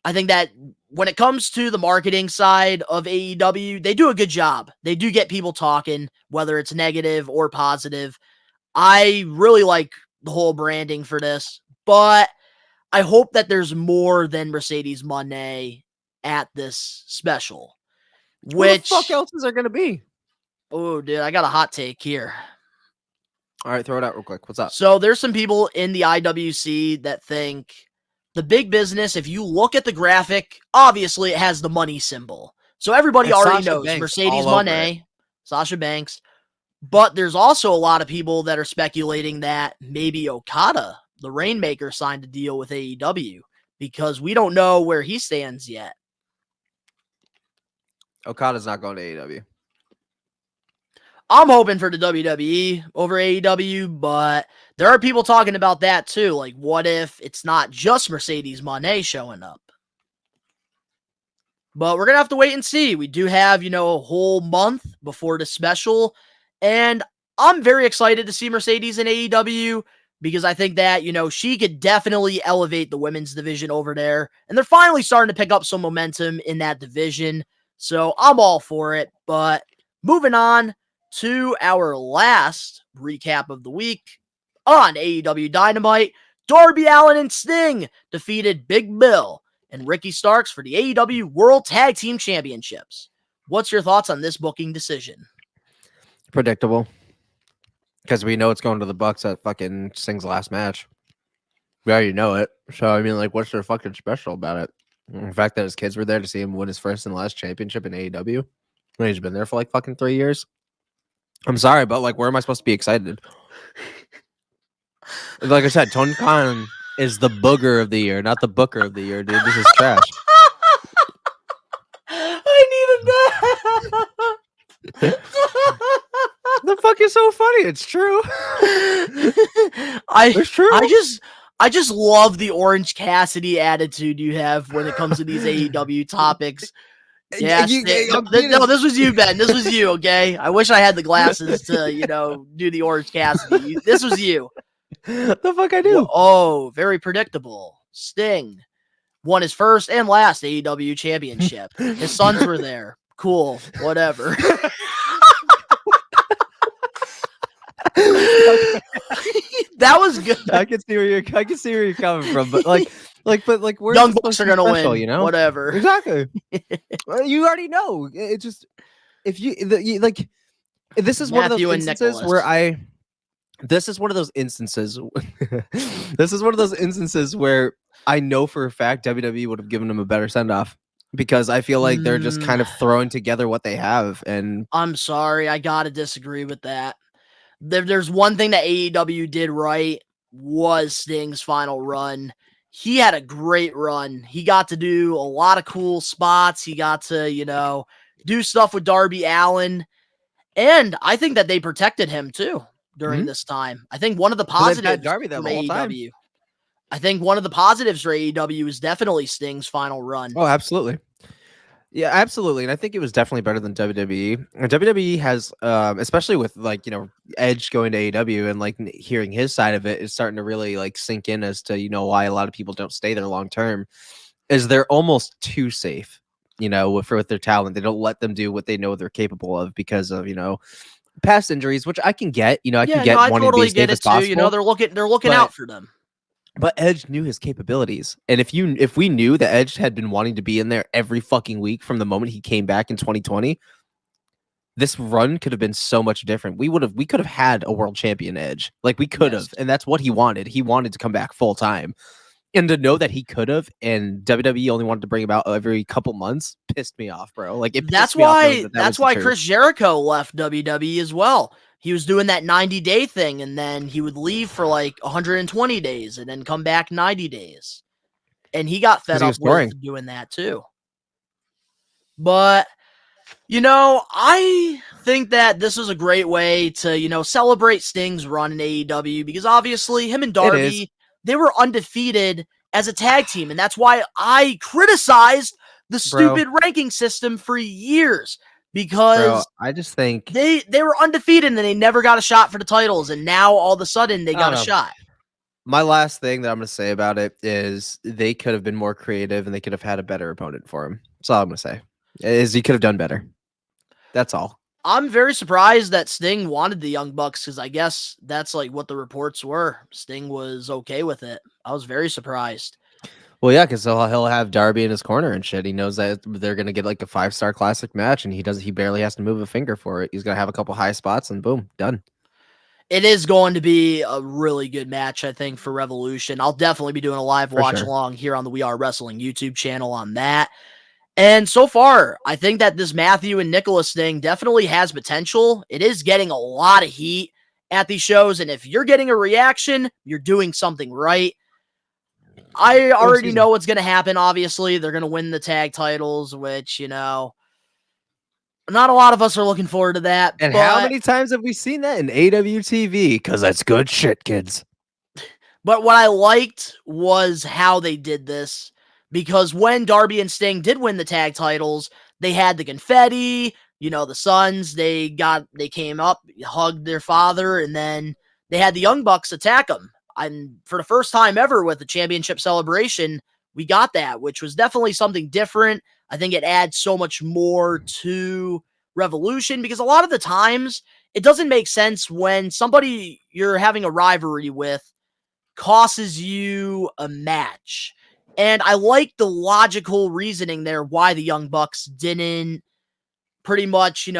I think that when it comes to the marketing side of AEW, they do a good job. They do get people talking, whether it's negative or positive. I really like the whole branding for this, but I hope that there's more than Mercedes Moné at this special. Who the Which, fuck else is there gonna be? oh, dude, I got a hot take here. All right, throw it out real quick. What's up? So there's some people in the IWC that think the Big Business, if you look at the graphic, obviously it has the money symbol. So everybody And already Sasha knows Banks Mercedes all over Moné, Sasha Banks. But there's also a lot of people that are speculating that maybe Okada, the Rainmaker, signed a deal with AEW because we don't know where he stands yet. Okada's not going to AEW. I'm hoping for the WWE over AEW, but there are people talking about that too. Like, what if it's not just Mercedes Moné showing up? But we're going to have to wait and see. We do have, a whole month before the special. And I'm very excited to see Mercedes in AEW because I think that, she could definitely elevate the women's division over there. And they're finally starting to pick up some momentum in that division. So I'm all for it. But moving on to our last recap of the week on AEW Dynamite, Darby Allin and Sting defeated Big Bill and Ricky Starks for the AEW World Tag Team Championships. What's your thoughts on this booking decision? Predictable. Because we know it's going to the Bucks at fucking Sting's last match. We already know it. So, I mean, like, what's there fucking special about it? The fact that his kids were there to see him win his first and last championship in AEW when he's been there for like fucking 3 years. I'm sorry, but like, where am I supposed to be excited? Like I said, Tony Khan is the booger of the year, not the booker of the year, dude. This is trash. I needed that. The fuck is so funny? It's true. It's true. I just love the Orange Cassidy attitude you have when it comes to these AEW topics. Yeah, no, this was you, Ben. This was you, okay? I wish I had the glasses to, do the Orange Cassidy. This was you. The fuck I do? Oh, very predictable. Sting won his first and last AEW championship. His sons were there. Cool. Whatever. That was good. I can see where you're coming from, but where's Young Bucks are gonna win, you know? Whatever. Exactly. Well, you already know. It just if this is one of those instances where this is one of those instances. This is one of those instances where I know for a fact WWE would have given him a better send off because I feel like they're just kind of throwing together what they have. And I'm sorry, I gotta disagree with that. There's one thing that AEW did right was Sting's final run. He had a great run. He got to do a lot of cool spots. He got to, do stuff with Darby Allin. And I think that they protected him too during this time. I think one of the positives Darby that from whole time. AEW. I think one of the positives for AEW is definitely Sting's final run. Oh, absolutely. Yeah, absolutely. And I think it was definitely better than WWE. And WWE has, especially with Edge going to AEW and hearing his side of it is starting to really sink in as to, why a lot of people don't stay there long term is they're almost too safe, with their talent. They don't let them do what they know they're capable of because of, past injuries, which I can get, I can get wanting to be as safe as possible. They're looking out for them. But Edge knew his capabilities. And if we knew that Edge had been wanting to be in there every fucking week from the moment he came back in 2020, this run could have been so much different. We could have had a world champion Edge. We could have. And that's what he wanted. He wanted to come back full time. And to know that he could have and WWE only wanted to bring him out every couple months pissed me off, bro. That's why Chris Jericho left WWE as well. He was doing that 90-day thing, and then he would leave for 120 days and then come back 90 days. And he got fed up with doing that too. But, I think that this is a great way to, celebrate Sting's run in AEW because obviously him and Darby, they were undefeated as a tag team. And that's why I criticized the stupid ranking system for years. Because I just think they were undefeated and they never got a shot for the titles, and now all of a sudden they got a shot. My last thing that I'm going to say about it is they could have been more creative and they could have had a better opponent for him. That's all I'm going to say. Is he could have done better. That's all. I'm very surprised that Sting wanted the Young Bucks because I guess that's what the reports were. Sting was okay with it. I was very surprised. Well, yeah, because he'll have Darby in his corner and shit. He knows that they're gonna get a 5-star classic match, and he barely has to move a finger for it. He's gonna have a couple high spots, and boom, done. It is going to be a really good match, I think, for Revolution. I'll definitely be doing a live watch along here on the We Are Wrestling YouTube channel on that. And so far, I think that this Matthew and Nicholas thing definitely has potential. It is getting a lot of heat at these shows, and if you're getting a reaction, you're doing something right. I already know what's going to happen, obviously. They're going to win the tag titles, which, not a lot of us are looking forward to that. And how many times have we seen that in AWTV? Because that's good shit, kids. But what I liked was how they did this. Because when Darby and Sting did win the tag titles, they had the confetti, the sons, they came up, hugged their father, and then they had the Young Bucks attack them. And for the first time ever with the championship celebration, we got that, which was definitely something different. I think it adds so much more to Revolution because a lot of the times it doesn't make sense when somebody you're having a rivalry with costs you a match. And I like the logical reasoning there why the Young Bucks didn't pretty much, they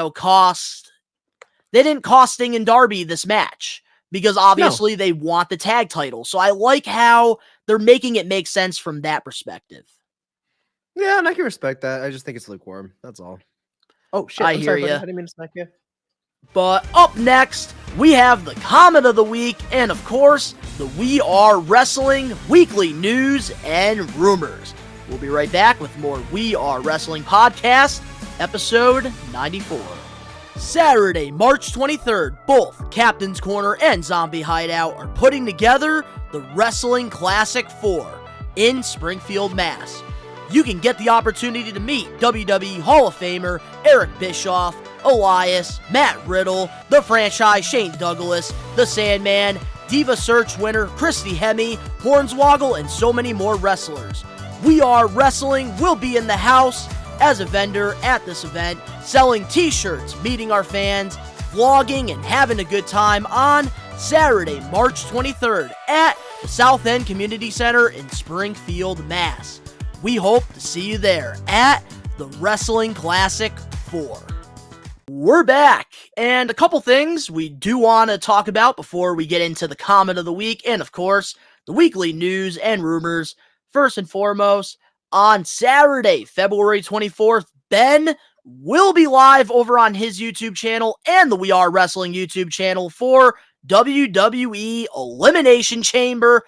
didn't cost Sting and Darby this match. Because obviously they want the tag title. So I like how they're making it make sense from that perspective. Yeah, and I can respect that. I just think it's lukewarm. That's all. Oh, shit. I hear you. I didn't mean to smack you. But up next, we have the comment of the week and, of course, the We Are Wrestling weekly news and rumors. We'll be right back with more We Are Wrestling podcast, episode 94. Saturday, March 23rd, both Captain's Corner and Zombie Hideout are putting together the Wrestling Classic 4 in Springfield, Mass. you can get the opportunity to meet WWE Hall of Famer Eric Bischoff, Elias, Matt Riddle, the franchise Shane Douglas, the Sandman, Diva Search winner Christy Hemme, Hornswoggle, and so many more wrestlers. We Are Wrestling will be in the house as a vendor at this event, selling t-shirts, meeting our fans, vlogging, and having a good time on Saturday, March 23rd at the South End Community Center in Springfield, Mass. We hope to see you there at the Wrestling Classic 4. We're back, and a couple things we do want to talk about before we get into the comment of the week, and of course, the weekly news and rumors. First and foremost, on Saturday, February 24th, Ben will be live over on his YouTube channel and the We Are Wrestling YouTube channel for WWE Elimination Chamber.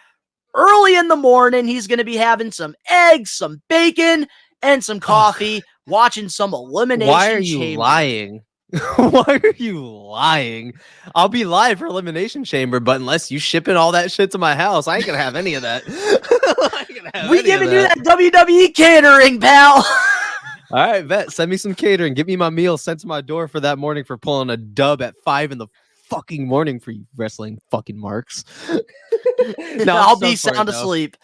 Early in the morning, he's going to be having some eggs, some bacon, and some coffee, watching some Elimination Chamber. Why are you lying? Why are you lying? I'll be live for Elimination Chamber, but unless you shipping all that shit to my house, I ain't gonna have any of that. We giving you that WWE catering, pal. All right, bet. Send me some catering. Get me my meal sent to my door for that morning for pulling a dub at 5 in the fucking morning for you wrestling fucking marks. No, I'll be sound asleep.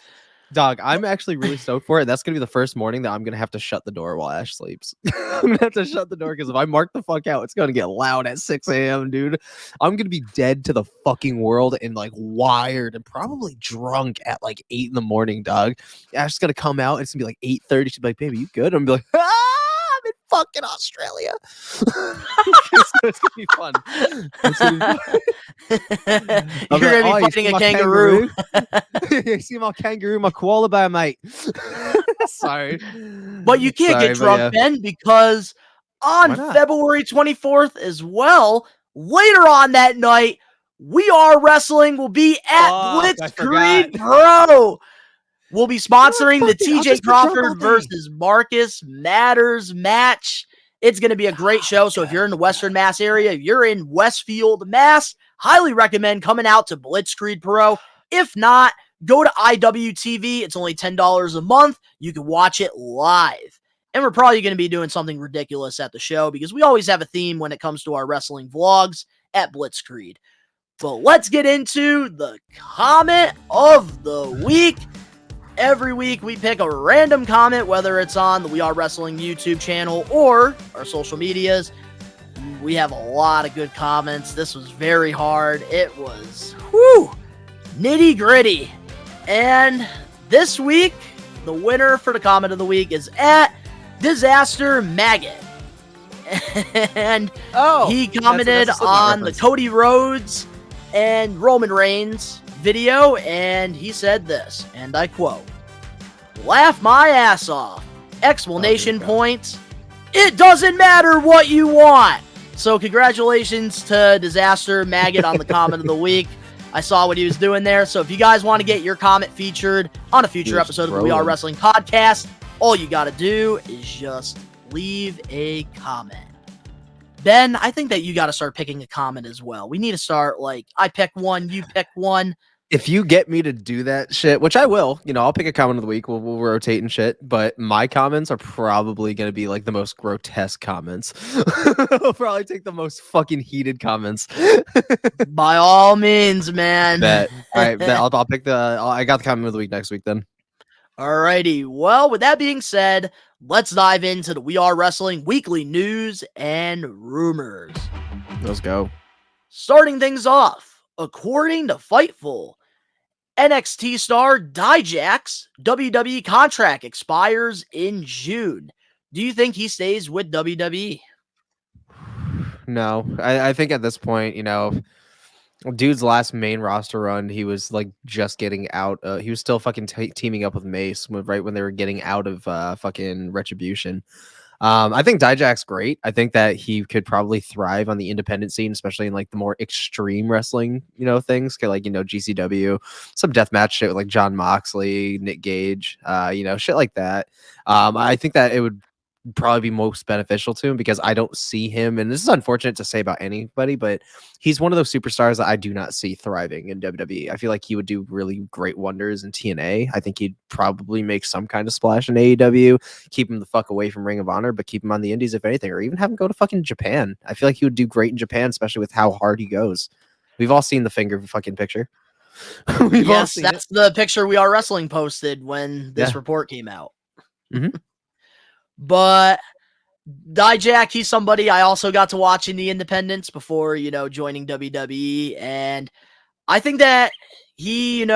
Dog, I'm actually really stoked for it. That's going to be the first morning that I'm going to have to shut the door while Ash sleeps. I'm going to have to shut the door because if I mark the fuck out, it's going to get loud at 6 a.m., dude. I'm going to be dead to the fucking world and like wired and probably drunk at like 8 in the morning, dog. Ash's going to come out and it's going to be like 8:30. She'll be like, baby, you good? I'm going to be like, I'm in fucking Australia. It's going to be fun. It's gonna be fun. You're going to be fighting a kangaroo. You see my kangaroo, my koala bear, mate. Sorry. But you can't get drunk, Ben, because on February 24th as well, later on that night, We Are Wrestling will be at Blitzkrieg Pro. We'll be sponsoring the TJ Crawford versus Marcus Matters match. It's going to be a great show. So if you're in the Western Mass area, if you're in Westfield, Mass, highly recommend coming out to Blitzkrieg Pro. If not, go to IWTV. It's only $10 a month. You can watch it live. And we're probably going to be doing something ridiculous at the show because we always have a theme when it comes to our wrestling vlogs at Blitzkrieg. But let's get into the comment of the week. Every week we pick a random comment, whether it's on the We Are Wrestling YouTube channel or our social medias. We have a lot of good comments. This was very hard. It was nitty gritty. And this week, the winner for the comment of the week is at Disaster Maggot. And he commented that's on the Cody Rhodes and Roman Reigns video, and he said this, and I quote, "Laugh my ass off! Exclamation points. It doesn't matter what you want." So congratulations to Disaster Maggot on the comment of the week. I saw what he was doing there. So if you guys want to get your comment featured on a future episode of the We Are Wrestling podcast, all you got to do is just leave a comment. Ben, I think that you got to start picking a comment as well. We need to start like, I pick one, you pick one. If you get me to do that shit, which I will, I'll pick a comment of the week. We'll rotate and shit. But my comments are probably going to be like the most grotesque comments. I'll probably take the most fucking heated comments. By all means, man. Bet. All right, bet. I'll pick I got the comment of the week next week then. Alrighty. Well, with that being said, let's dive into the We Are Wrestling weekly news and rumors. Let's go. Starting things off, according to Fightful, NXT star Dijak's WWE contract expires in June. Do you think he stays with WWE? No, I think at this point, dude's last main roster run, he was like just getting out. He was still fucking teaming up with Mace right when they were getting out of fucking Retribution. I think Dijak's great. I think that he could probably thrive on the independent scene, especially in like the more extreme wrestling, things like, GCW, some deathmatch shit with like John Moxley, Nick Gage, shit like that. I think that it would probably be most beneficial to him, because I don't see him, and this is unfortunate to say about anybody, but he's one of those superstars that I do not see thriving in WWE. I feel like he would do really great wonders in TNA. I think he'd probably make some kind of splash in AEW, keep him the fuck away from Ring of Honor, but keep him on the indies if anything, or even have him go to fucking Japan. I feel like he would do great in Japan, especially with how hard he goes. We've all seen the finger fucking picture. We've all seen that's the picture We Are Wrestling posted when this report came out. Mhm. But Dijak, he's somebody I also got to watch in the independents before, joining WWE. And I think that he,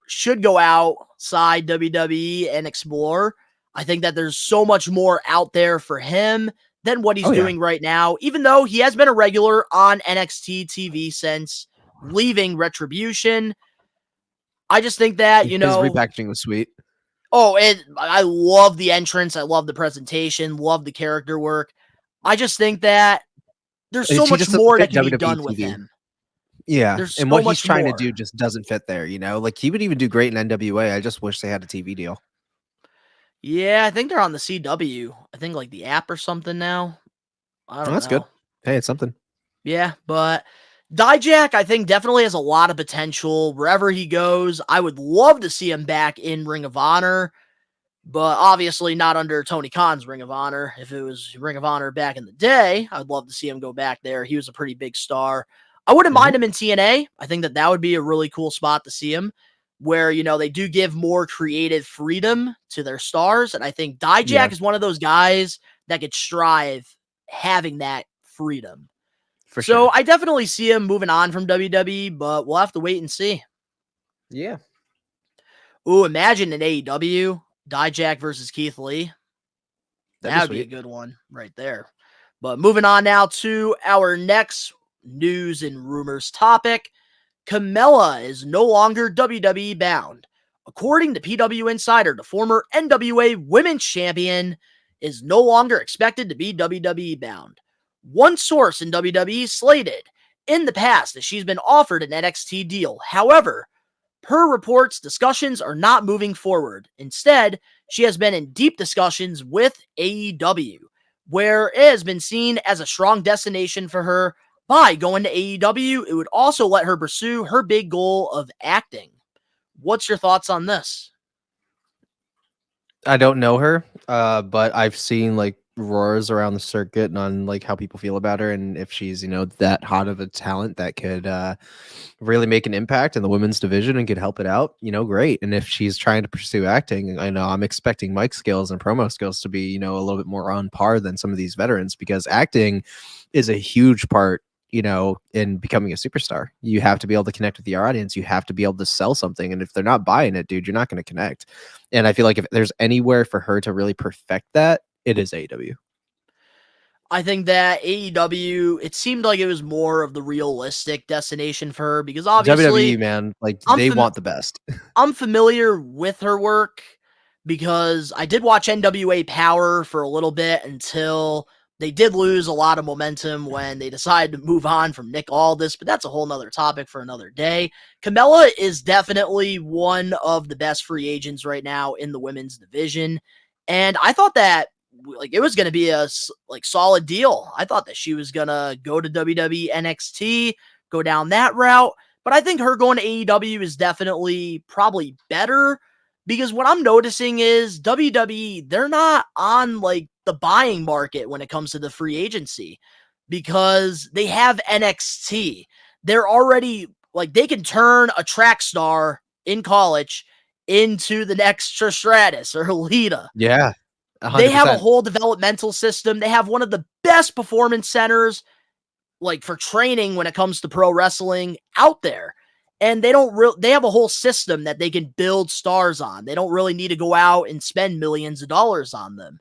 should go outside WWE and explore. I think that there's so much more out there for him than what he's doing right now, even though he has been a regular on NXT TV since leaving Retribution. I just think that, His repackaging was sweet. I love the entrance. I love the presentation. Love the character work. I just think that there's so much more that can be done with him. Yeah, There's and so what he's much trying more. to do just doesn't fit there. Like he would even do great in NWA. I just wish they had a TV deal. Yeah, I think they're on the CW. I think like the app or something now. I don't know. That's good. Hey, it's something. Yeah, but Dijak, I think, definitely has a lot of potential wherever he goes. I would love to see him back in Ring of Honor, but obviously not under Tony Khan's Ring of Honor. If it was Ring of Honor back in the day, I'd love to see him go back there. He was a pretty big star. I wouldn't mind him in TNA. I think that would be a really cool spot to see him, where, they do give more creative freedom to their stars. And I think Dijak is one of those guys that could strive having that freedom. For sure. So I definitely see him moving on from WWE, but we'll have to wait and see. Yeah. Ooh, imagine an AEW, Dijak versus Keith Lee. That would be a sweet. good one right there. But moving on now to our next news and rumors topic. Carmelo is no longer WWE bound. According to PW Insider, the former NWA Women's Champion is no longer expected to be WWE bound. One source in WWE slated in the past that she's been offered an NXT deal. However, per reports, discussions are not moving forward. Instead, she has been in deep discussions with AEW, where it has been seen as a strong destination for her. By going to AEW, it would also let her pursue her big goal of acting. What's your thoughts on this? I don't know her, but I've seen like roars around the circuit and on like how people feel about her, and if she's that hot of a talent that could really make an impact in the women's division and could help it out, great. And if she's trying to pursue acting, I know I'm expecting mic skills and promo skills to be a little bit more on par than some of these veterans, because acting is a huge part in becoming a superstar. You have to be able to connect with your audience. You have to be able to sell something. And if they're not buying it, dude, you're not going to connect. And I feel like if there's anywhere for her to really perfect that, it is AEW. I think that AEW, it seemed like it was more of the realistic destination for her, because obviously WWE, man, like I'm they want the best. I'm familiar with her work because I did watch NWA Power for a little bit until they did lose a lot of momentum when they decided to move on from Nick Aldis, but that's a whole nother topic for another day. Carmelo is definitely one of the best free agents right now in the women's division, and I thought that it was going to be a solid deal. I thought that she was going to go to WWE NXT, go down that route, but I think her going to AEW is definitely probably better, because what I'm noticing is WWE, they're not on the buying market when it comes to the free agency, because they have NXT. They're already they can turn a track star in college into the next Trish Stratus or Lita. Yeah. 100%. They have a whole developmental system. They have one of the best performance centers for training when it comes to pro wrestling out there. And they have a whole system that they can build stars on. They don't really need to go out and spend millions of dollars on them.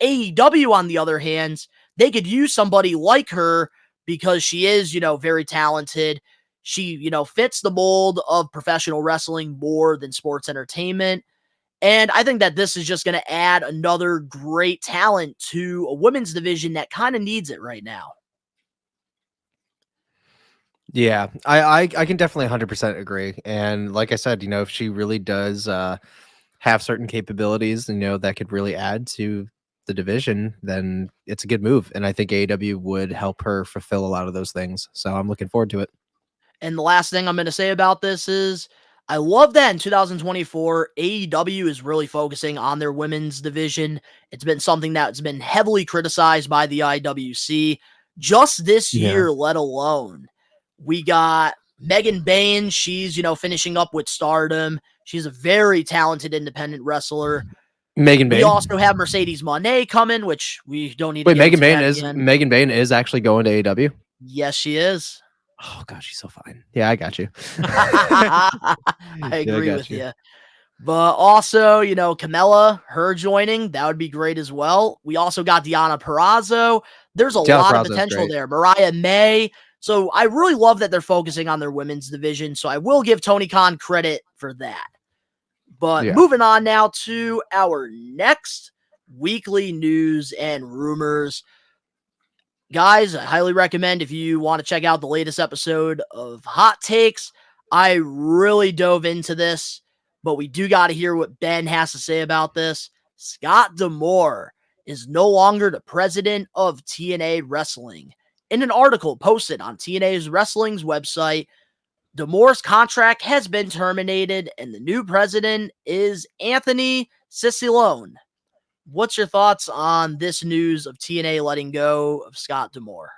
AEW, on the other hand, they could use somebody like her because she is, very talented. She, fits the mold of professional wrestling more than sports entertainment. And I think that this is just going to add another great talent to a women's division that kind of needs it right now. Yeah, I can definitely 100% agree. And like I said, if she really does have certain capabilities, that could really add to the division, then it's a good move. And I think AEW would help her fulfill a lot of those things. So I'm looking forward to it. And the last thing I'm going to say about this is I love that in 2024, AEW is really focusing on their women's division. It's been something that's been heavily criticized by the IWC just this year, let alone. We got Megan Bain. She's, finishing up with Stardom. She's a very talented independent wrestler. Megan Bain. We also have Mercedes Moné coming, which we don't need to Wait, get Megan into Bain that is again. Megan Bain is actually going to AEW? Yes, she is. Oh god, she's so fine. Yeah, I got you. I agree with you. But also, Carmella, her joining, that would be great as well. We also got Deonna Purrazzo. There's a lot of potential there. Mariah May. So I really love that they're focusing on their women's division. So I will give Tony Khan credit for that. But moving on now to our next weekly news and rumors. Guys, I highly recommend if you want to check out the latest episode of Hot Takes. I really dove into this, but we do got to hear what Ben has to say about this. Scott D'Amore is no longer the president of TNA Wrestling. In an article posted on TNA's Wrestling's website, D'Amore's contract has been terminated, and the new president is Anthony Cicilline. What's your thoughts on this news of TNA letting go of Scott D'Amore?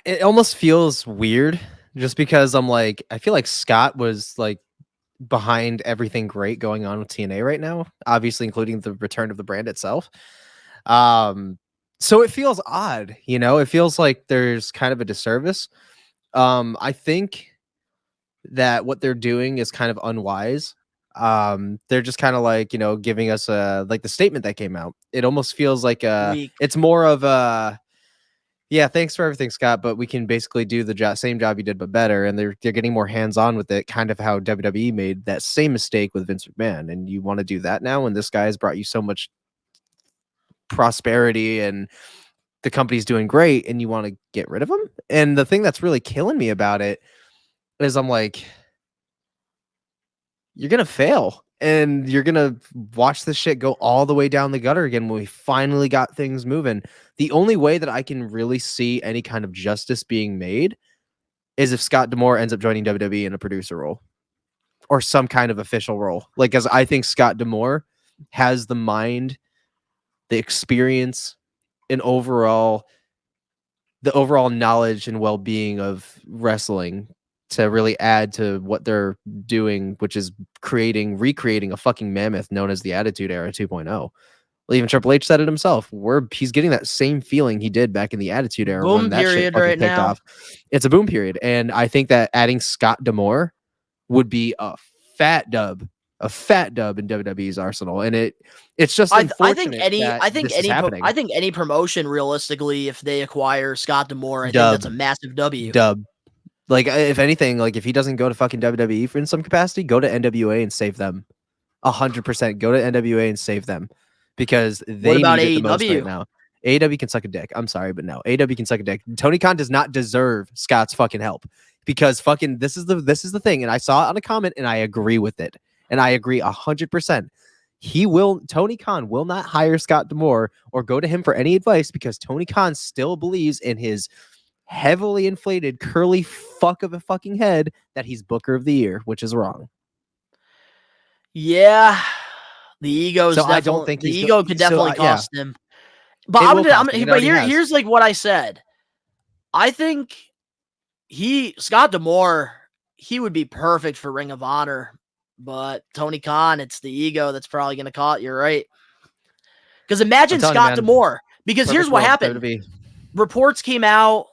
It almost feels weird just because I feel like Scott was behind everything great going on with TNA right now, obviously including the return of the brand itself. So it feels odd, it feels like there's kind of a disservice. I think that what they're doing is kind of unwise. They're just kind of giving us the statement that came out. It almost feels like it's more of thanks for everything, Scott, but we can basically do the same job you did but better, and they're getting more hands-on with it, kind of how WWE made that same mistake with Vince McMahon. And you want to do that now, and this guy has brought you so much prosperity and the company's doing great, and you want to get rid of him. And the thing that's really killing me about it is I'm like, you're gonna fail, and you're gonna watch this shit go all the way down the gutter again when we finally got things moving. The only way that I can really see any kind of justice being made is if Scott D'Amore ends up joining WWE in a producer role or some kind of official role. Because I think Scott D'Amore has the mind, the experience, and the overall knowledge and well-being of wrestling to really add to what they're doing, which is recreating a fucking mammoth known as the Attitude Era 2.0. Well, even Triple H said it himself. He's getting that same feeling he did back in the Attitude Era when that shit fucking kicked off. It's a boom period, and I think that adding Scott D'Amore would be a fat dub in WWE's arsenal, and it's just unfortunate. I think any promotion, realistically, if they acquire Scott D'Amore, I think that's a massive W. If anything, if he doesn't go to fucking WWE in some capacity, go to NWA and save them. 100% go to NWA and save them, because they need it the most right now. AEW can suck a dick. I'm sorry, but no, AEW can suck a dick. Tony Khan does not deserve Scott's fucking help, because fucking this is the thing. And I saw it on a comment, and I agree with it, and I agree 100%. Tony Khan will not hire Scott D'Amore or go to him for any advice, because Tony Khan still believes in his heavily inflated curly fuck of a fucking head that he's Booker of the Year, which is wrong. Yeah, the ego is I don't think the ego could definitely cost him. But here's what I said. I think Scott D'Amore, he would be perfect for Ring of Honor, but Tony Khan, it's the ego that's probably going to caught. You're right. Because imagine Scott D'Amore. Because here's what happened. Reports came out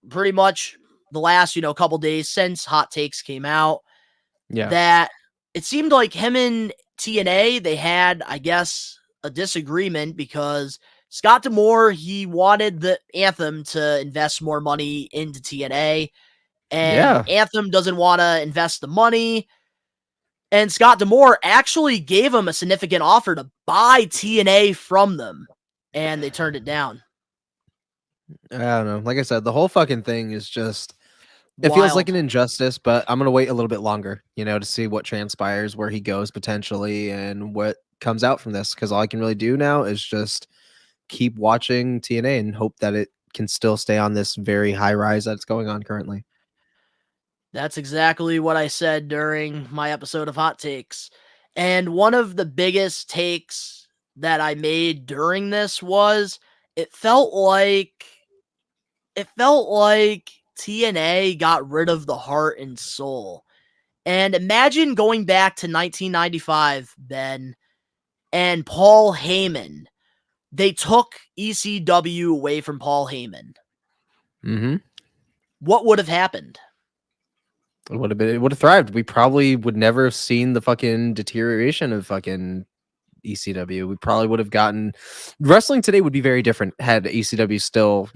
pretty much the last, couple days since Hot Takes came out. Yeah. That it seemed like him and TNA, they had, I guess, a disagreement, because Scott D'Amore, he wanted the Anthem to invest more money into TNA, and Anthem doesn't want to invest the money. And Scott D'Amore actually gave him a significant offer to buy TNA from them, and they turned it down. I don't know. Like I said, the whole fucking thing is just, it feels like an injustice, but I'm going to wait a little bit longer, to see what transpires, where he goes potentially, and what comes out from this, because all I can really do now is just keep watching TNA and hope that it can still stay on this very high rise that's going on currently. That's exactly what I said during my episode of Hot Takes. And one of the biggest takes that I made during this was it felt like TNA got rid of the heart and soul. And imagine going back to 1995, Ben, and Paul Heyman. They took ECW away from Paul Heyman. Mm-hmm. What would have happened? It would have thrived. We probably would never have seen the fucking deterioration of fucking ECW. We probably would have gotten wrestling today would be very different had ECW still,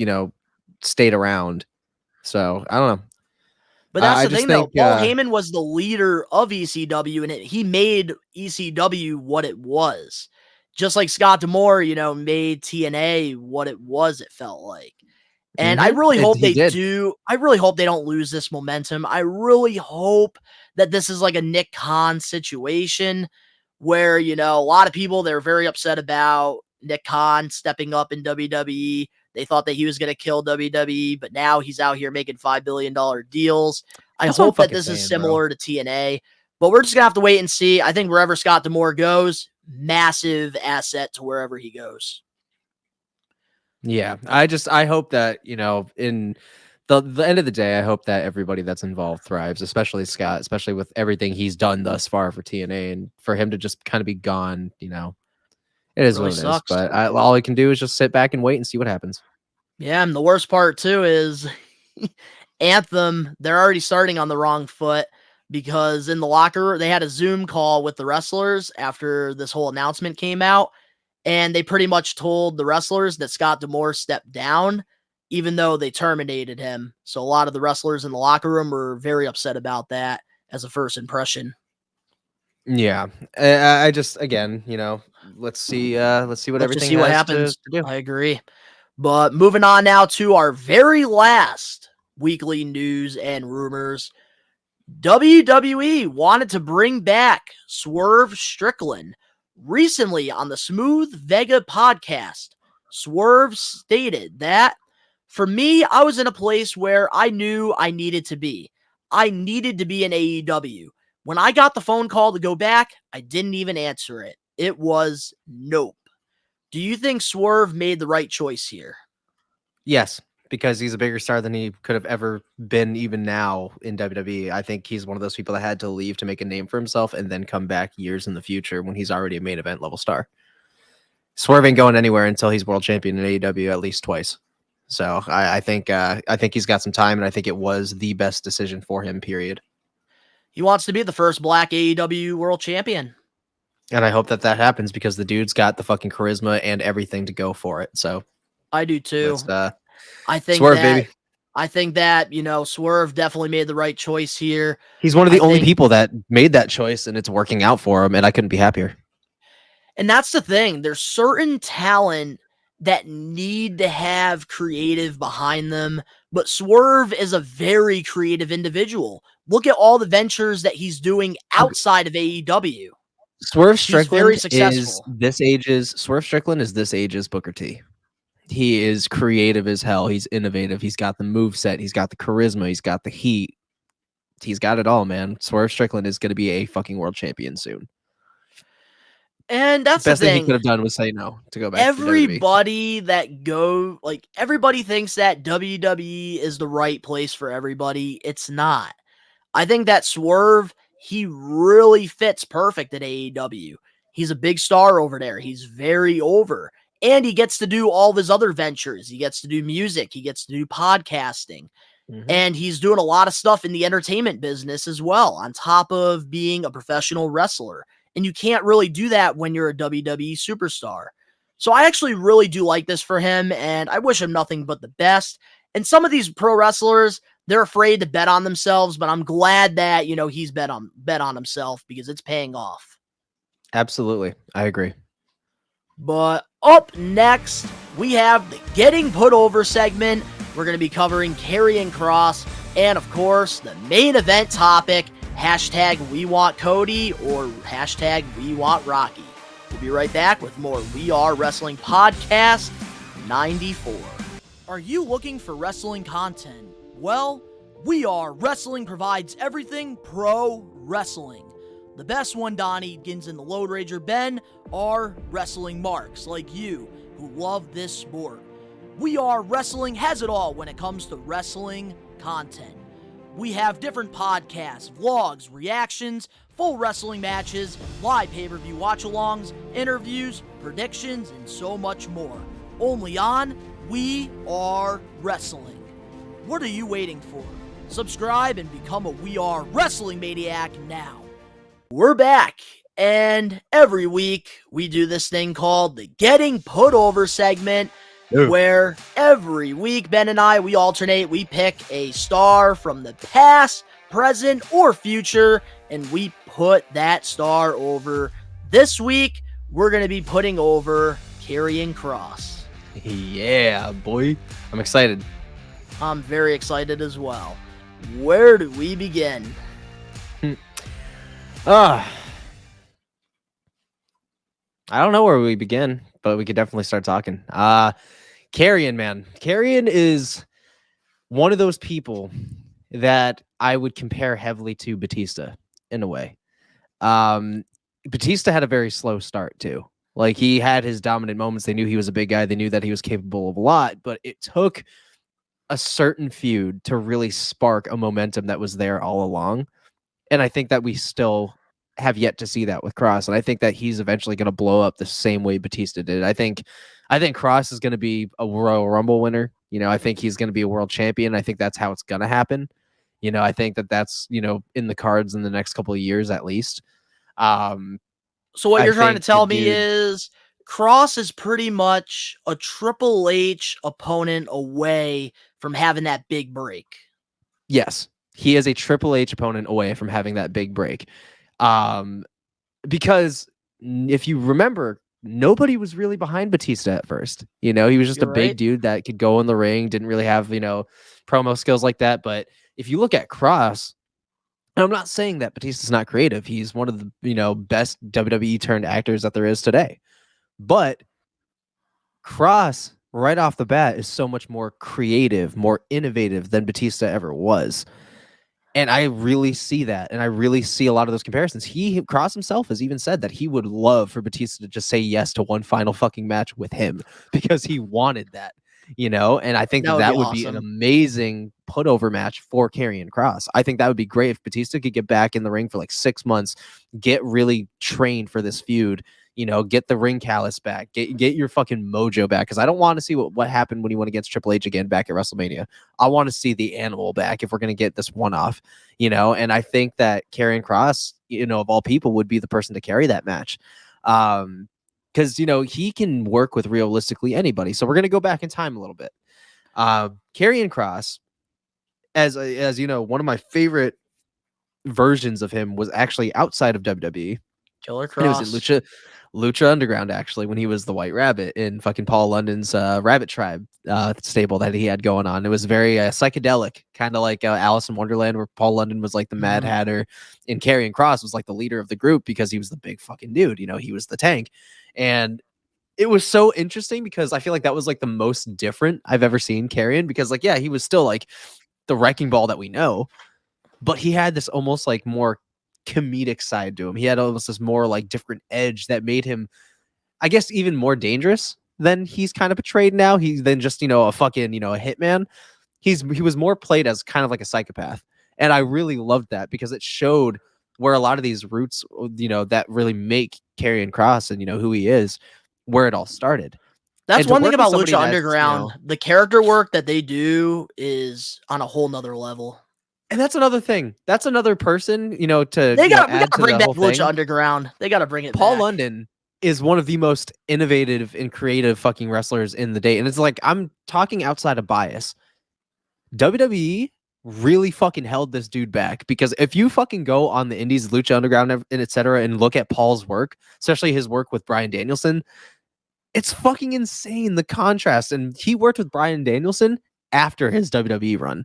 stayed around. So I don't know. But that's I the just thing, though. think, Paul Heyman was the leader of ECW, and he made ECW what it was. Just like Scott D'Amore, made TNA what it was, it felt like. And I really hope they do. I really hope they don't lose this momentum. I really hope that this is like a Nick Khan situation where, a lot of people, they're very upset about Nick Khan stepping up in WWE. They thought that he was going to kill WWE, but now he's out here making $5 billion deals. I hope that this is similar to TNA, but we're just going to have to wait and see. I think wherever Scott D'Amore goes, massive asset to wherever he goes. Yeah, I hope that, in the end of the day, I hope that everybody that's involved thrives, especially Scott, especially with everything he's done thus far for TNA, and for him to just kind of be gone, it is really what it sucks. is. But all I can do is just sit back and wait and see what happens. Yeah, and the worst part too is Anthem, they're already starting on the wrong foot because in the locker room, they had a Zoom call with the wrestlers after this whole announcement came out, and they pretty much told the wrestlers that Scott D'Amore stepped down, even though they terminated him. So a lot of the wrestlers in the locker room were very upset about that as a first impression. Yeah, I just, again, let's see what everything what has happens. to do. I agree. But moving on now to our very last weekly news and rumors. WWE wanted to bring back Swerve Strickland. Recently on the Smooth Vega podcast, Swerve stated that, for me, I was in a place where I knew I needed to be. I needed to be in AEW. When I got the phone call to go back, I didn't even answer it. It was nope. Do you think Swerve made the right choice here? Yes, because he's a bigger star than he could have ever been even now in WWE. I think he's one of those people that had to leave to make a name for himself and then come back years in the future when he's already a main event level star. Swerve ain't going anywhere until he's world champion in AEW at least twice. So I think he's got some time, and I think it was the best decision for him, period. He wants to be the first black AEW world champion. And I hope that happens because the dude's got the fucking charisma and everything to go for it. So I do too. I think Swerve, baby. I think that, Swerve definitely made the right choice here. He's one of the only people that made that choice, and it's working out for him, and I couldn't be happier. And that's the thing. There's certain talent that need to have creative behind them, but Swerve is a very creative individual. Look at all the ventures that he's doing outside of AEW. Swerve Strickland Swerve Strickland is this age's Booker T. He is creative as hell. He's innovative. He's got the moveset. He's got the charisma. He's got the heat. He's got it all, man. Swerve Strickland is going to be a fucking world champion soon. And that's the best the thing he could have done was say no to go back. Everybody everybody thinks that WWE is the right place for everybody. It's not. I think that Swerve, he really fits perfect at AEW. He's a big star over there. He's very over. And he gets to do all of his other ventures. He gets to do music. He gets to do podcasting. Mm-hmm. And he's doing a lot of stuff in the entertainment business as well, on top of being a professional wrestler. And you can't really do that when you're a WWE superstar. So I actually really do like this for him, and I wish him nothing but the best. And some of these pro wrestlers, they're afraid to bet on themselves, but I'm glad that, he's bet on himself because it's paying off. Absolutely. I agree. But up next, we have the Getting Put Over segment. We're going to be covering Karrion Kross and, of course, the main event topic, #WeWantCody or #WeWantRocky. We'll be right back with more We Are Wrestling Podcast 94. Are you looking for wrestling content? Well, We Are Wrestling provides everything pro wrestling. The best one, Donnie, Gins, and the Load Rager Ben, are wrestling marks like you who love this sport. We Are Wrestling has it all when it comes to wrestling content. We have different podcasts, vlogs, reactions, full wrestling matches, live pay-per-view watch-alongs, interviews, predictions, and so much more. Only on We Are Wrestling. What are you waiting for? Subscribe and become a We Are Wrestling Maniac now. We're back, and every week we do this thing called the Getting Put Over segment, where every week Ben and I, we alternate, we pick a star from the past, present, or future, and we put that star over. This week, we're going to be putting over Karrion Kross. Yeah, boy. I'm excited. I'm very excited as well. Where do we begin? I don't know where we begin, but we could definitely start talking. Karrion, man. Karrion is one of those people that I would compare heavily to Batista in a way. Batista had a very slow start too. Like, he had his dominant moments. They knew he was a big guy. They knew that he was capable of a lot, but it took a certain feud to really spark a momentum that was there all along. And I think that we still have yet to see that with Kross. And I think that he's eventually going to blow up the same way Batista did. I think Kross is going to be a Royal Rumble winner. You know, I think he's going to be a world champion. I think that's how it's going to happen. You know, I think that that's, you know, in the cards in the next couple of years at least. So what you're trying to tell me is Kross is pretty much a Triple H opponent away from having that big break. Yes, he is a Triple H opponent away from having that big break. Because if you remember, nobody was really behind Batista at first. You know, he was just a big dude that could go in the ring, didn't really have, you know, promo skills like that. But if you look at Kross, and I'm not saying that Batista's not creative. He's one of the, you know, best WWE turned actors that there is today. But Kross, right off the bat, is so much more creative, more innovative than Batista ever was. And I really see that. And I really see a lot of those comparisons. Kross himself has even said that he would love for Batista to just say yes to one final fucking match with him because he wanted that, you know? And I think that would be an amazing put-over match for Karrion Kross. I think that would be great if Batista could get back in the ring for like 6 months, get really trained for this feud, you know, get the ring callus back, get your fucking mojo back. Because I don't want to see what happened when he went against Triple H again back at WrestleMania. I want to see the animal back if we're going to get this one off, you know. And I think that Karrion Kross, you know, of all people, would be the person to carry that match. Because, you know, he can work with realistically anybody. So we're going to go back in time a little bit. Karrion Kross, as you know, one of my favorite versions of him was actually outside of WWE. Killer Kross. It was in Lucha Underground, actually, when he was the White Rabbit in fucking Paul London's Rabbit Tribe stable that he had going on. It was very psychedelic, kind of like Alice in Wonderland, where Paul London was like the Mad Hatter and Karrion Kross was like the leader of the group because he was the big fucking dude. You know, he was the tank. And it was so interesting because I feel like that was like the most different I've ever seen Karrion, because like, yeah, he was still like the wrecking ball that we know, but he had this almost like more comedic side to him. He had almost this more like different edge that made him, I guess, even more dangerous than he's kind of portrayed now. He's then just, you know, a fucking, you know, a hitman. He was more played as kind of like a psychopath. And I really loved that because it showed where a lot of these roots, you know, that really make Karrion Kross and, you know, who he is, where it all started. That's one thing about Lucha Underground. You know, the character work that they do is on a whole nother level. And that's another thing. That's another person, you know, to we gotta bring back Lucha Underground. They gotta bring it Paul back. London is one of the most innovative and creative fucking wrestlers in the day. And it's like, I'm talking outside of bias. WWE really fucking held this dude back, because if you fucking go on the indies, Lucha Underground and etc., and look at Paul's work, especially his work with Bryan Danielson, it's fucking insane, the contrast. And he worked with Bryan Danielson after his WWE run.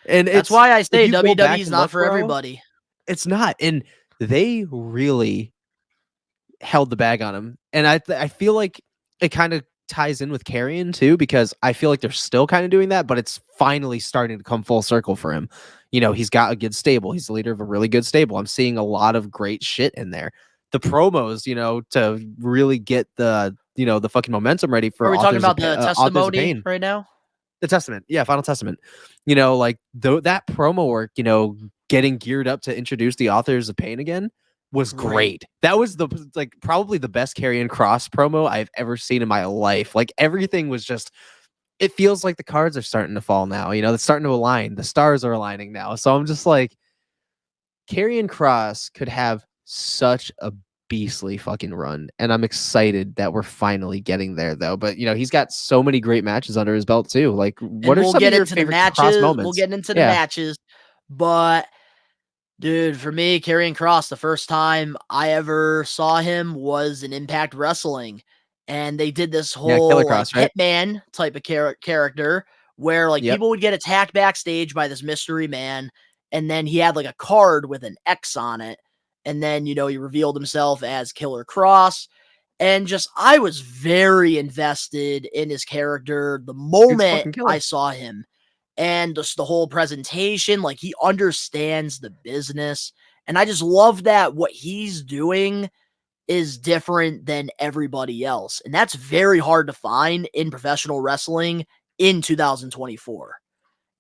And that's why I say WWE is not for everybody. It's not. And they really held the bag on him. And I feel like it kind of ties in with Carrion too, because I feel like they're still kind of doing that, but it's finally starting to come full circle for him. He's got a good stable. He's the leader of a really good stable. I'm seeing a lot of great shit in there. The promos, to really get the fucking momentum ready for. Are we talking Authors of about the Authors of testimony Pain. right now? The Testament. Yeah, Final Testament. Like that promo work, getting geared up to introduce the Authors of Pain again was great. That was probably the best Karrion Kross promo I've ever seen in my life. Like everything was just, it feels like the cards are starting to fall now. It's starting to align. The stars are aligning now. So I'm just like, Karrion Kross could have such a beastly fucking run, and I'm excited that we're finally getting there though. But he's got so many great matches under his belt too. Like, what are some of your favorite Kross moments? We'll get into the matches, but dude, for me, Karrion Kross, the first time I ever saw him was in Impact Wrestling, and they did this whole Killer Kross, right? Hitman type of character where people would get attacked backstage by this mystery man, and then he had like a card with an X on it, and then he revealed himself as Killer Kross, and I was very invested in his character the moment I saw him. And just the whole presentation, like he understands the business. And I just love that what he's doing is different than everybody else. And that's very hard to find in professional wrestling in 2024.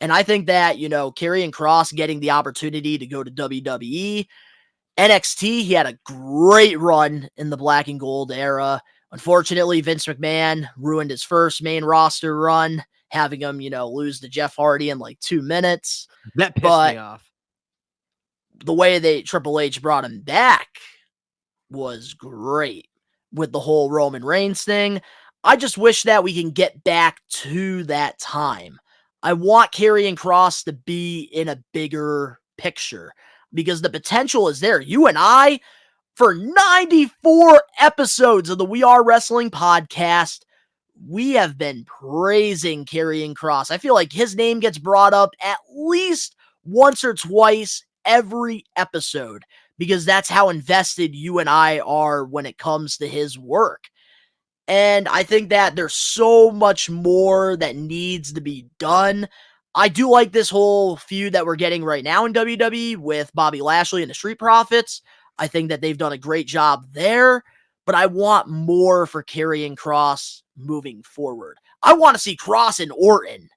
And I think that, Karrion Kross getting the opportunity to go to WWE, NXT, he had a great run in the black and gold era. Unfortunately, Vince McMahon ruined his first main roster run, having him, lose to Jeff Hardy in like 2 minutes. That pissed me off. The way Triple H brought him back was great with the whole Roman Reigns thing. I just wish that we can get back to that time. I want Karrion Kross to be in a bigger picture because the potential is there. You and I, for 94 episodes of the We Are Wrestling podcast, we have been praising Karrion Kross. I feel like his name gets brought up at least once or twice every episode because that's how invested you and I are when it comes to his work. And I think that there's so much more that needs to be done. I do like this whole feud that we're getting right now in WWE with Bobby Lashley and the Street Profits. I think that they've done a great job there, but I want more for Karrion Kross moving forward. I want to see Kross and Orton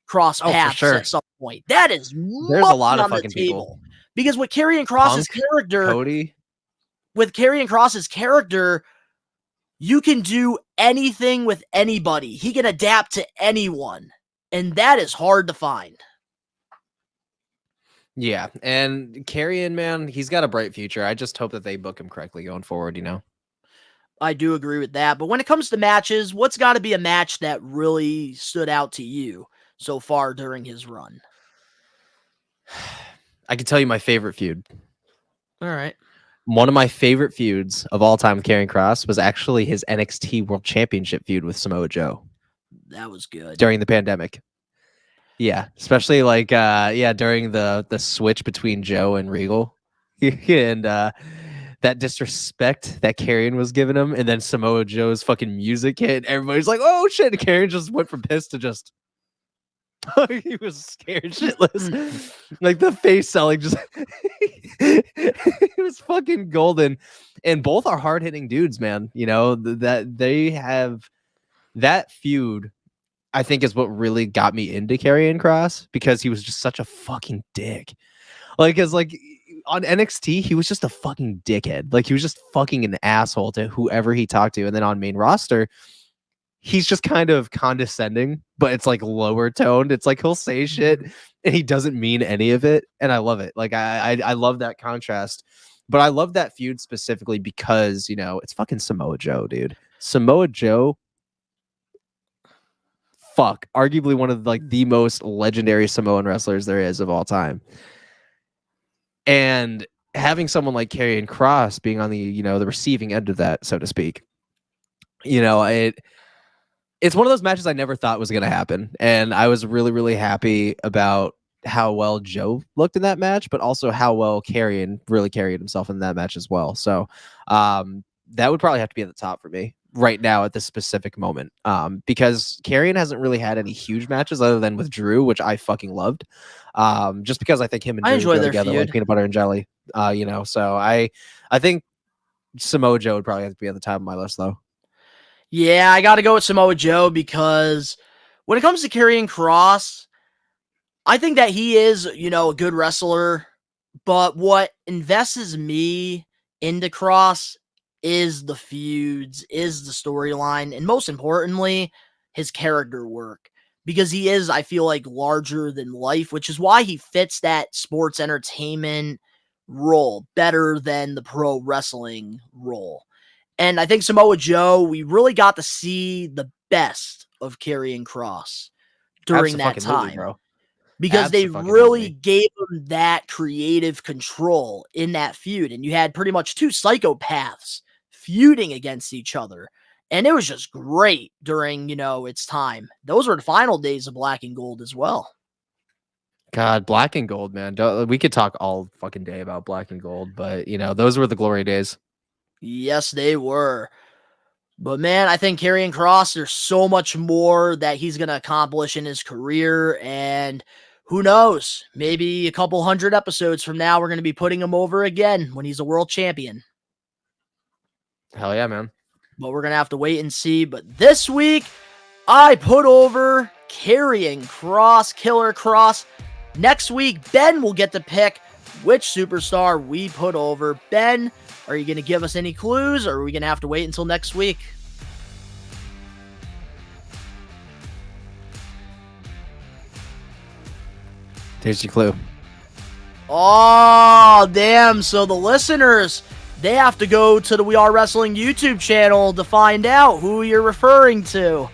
cross paths at some point. That is there's a lot of fucking people. Because with Karrion Kross's character, Cody, with Karrion Kross's character, you can do anything with anybody. He can adapt to anyone, and that is hard to find. Yeah, and Karrion, man, he's got a bright future. I just hope that they book him correctly going forward, I do agree with that. But when it comes to matches, what's got to be a match that really stood out to you so far during his run? I can tell you my favorite feud. All right. One of my favorite feuds of all time with Karrion Kross was actually his NXT World Championship feud with Samoa Joe. That was good. During the pandemic. Yeah, especially during the switch between Joe and Regal. And that disrespect that Karrion was giving him, and then Samoa Joe's fucking music hit, and everybody's like, oh shit, and Karrion just went from pissed to just he was scared shitless. Like the face selling just it was fucking golden. And both are hard-hitting dudes, man. That they have that feud, I think, is what really got me into Karrion Kross, because he was just such a fucking dick. On NXT, he was just a fucking dickhead. Like, he was just fucking an asshole to whoever he talked to. And then on main roster, he's just kind of condescending, but it's like lower toned. It's like he'll say shit and he doesn't mean any of it. And I love it. Like, I love that contrast. But I love that feud specifically because, it's fucking Samoa Joe, dude. Samoa Joe, arguably one of the most legendary Samoan wrestlers there is of all time. And having someone like Karrion Kross being on the, the receiving end of that, so to speak, it's one of those matches I never thought was going to happen. And I was really, really happy about how well Joe looked in that match, but also how well Karrion really carried himself in that match as well. So that would probably have to be at the top for me right now at this specific moment. Because Karrion hasn't really had any huge matches other than with Drew, which I fucking loved. Just because I think him and I Drew enjoy go their together like feud. peanut butter and jelly. So I think Samoa Joe would probably have to be at the top of my list, though. Yeah, I got to go with Samoa Joe because when it comes to Karrion Kross, I think that he is, a good wrestler. But what invests me into Kross is the feuds, is the storyline, and most importantly, his character work. Because he is, I feel like, larger than life, which is why he fits that sports entertainment role better than the pro wrestling role. And I think Samoa Joe, we really got to see the best of Karrion Kross during that Abso-fucking-lutely, time. bro. Because they really gave him that creative control in that feud. And you had pretty much two psychopaths feuding against each other. And it was just great during, its time. Those were the final days of Black and Gold as well. God, Black and Gold, man. We could talk all fucking day about Black and Gold, but, those were the glory days. Yes, they were. But man, I think Karrion Kross, there's so much more that he's going to accomplish in his career. And who knows, maybe a couple hundred episodes from now, we're going to be putting him over again when he's a world champion. Hell yeah, man. But we're going to have to wait and see. But this week, I put over Karrion Kross, Killer Kross. Next week, Ben will get to pick which superstar we put over. Ben, are you going to give us any clues, or are we going to have to wait until next week? Here's your clue. Oh, damn. So the listeners, they have to go to the We Are Wrestling YouTube channel to find out who you're referring to.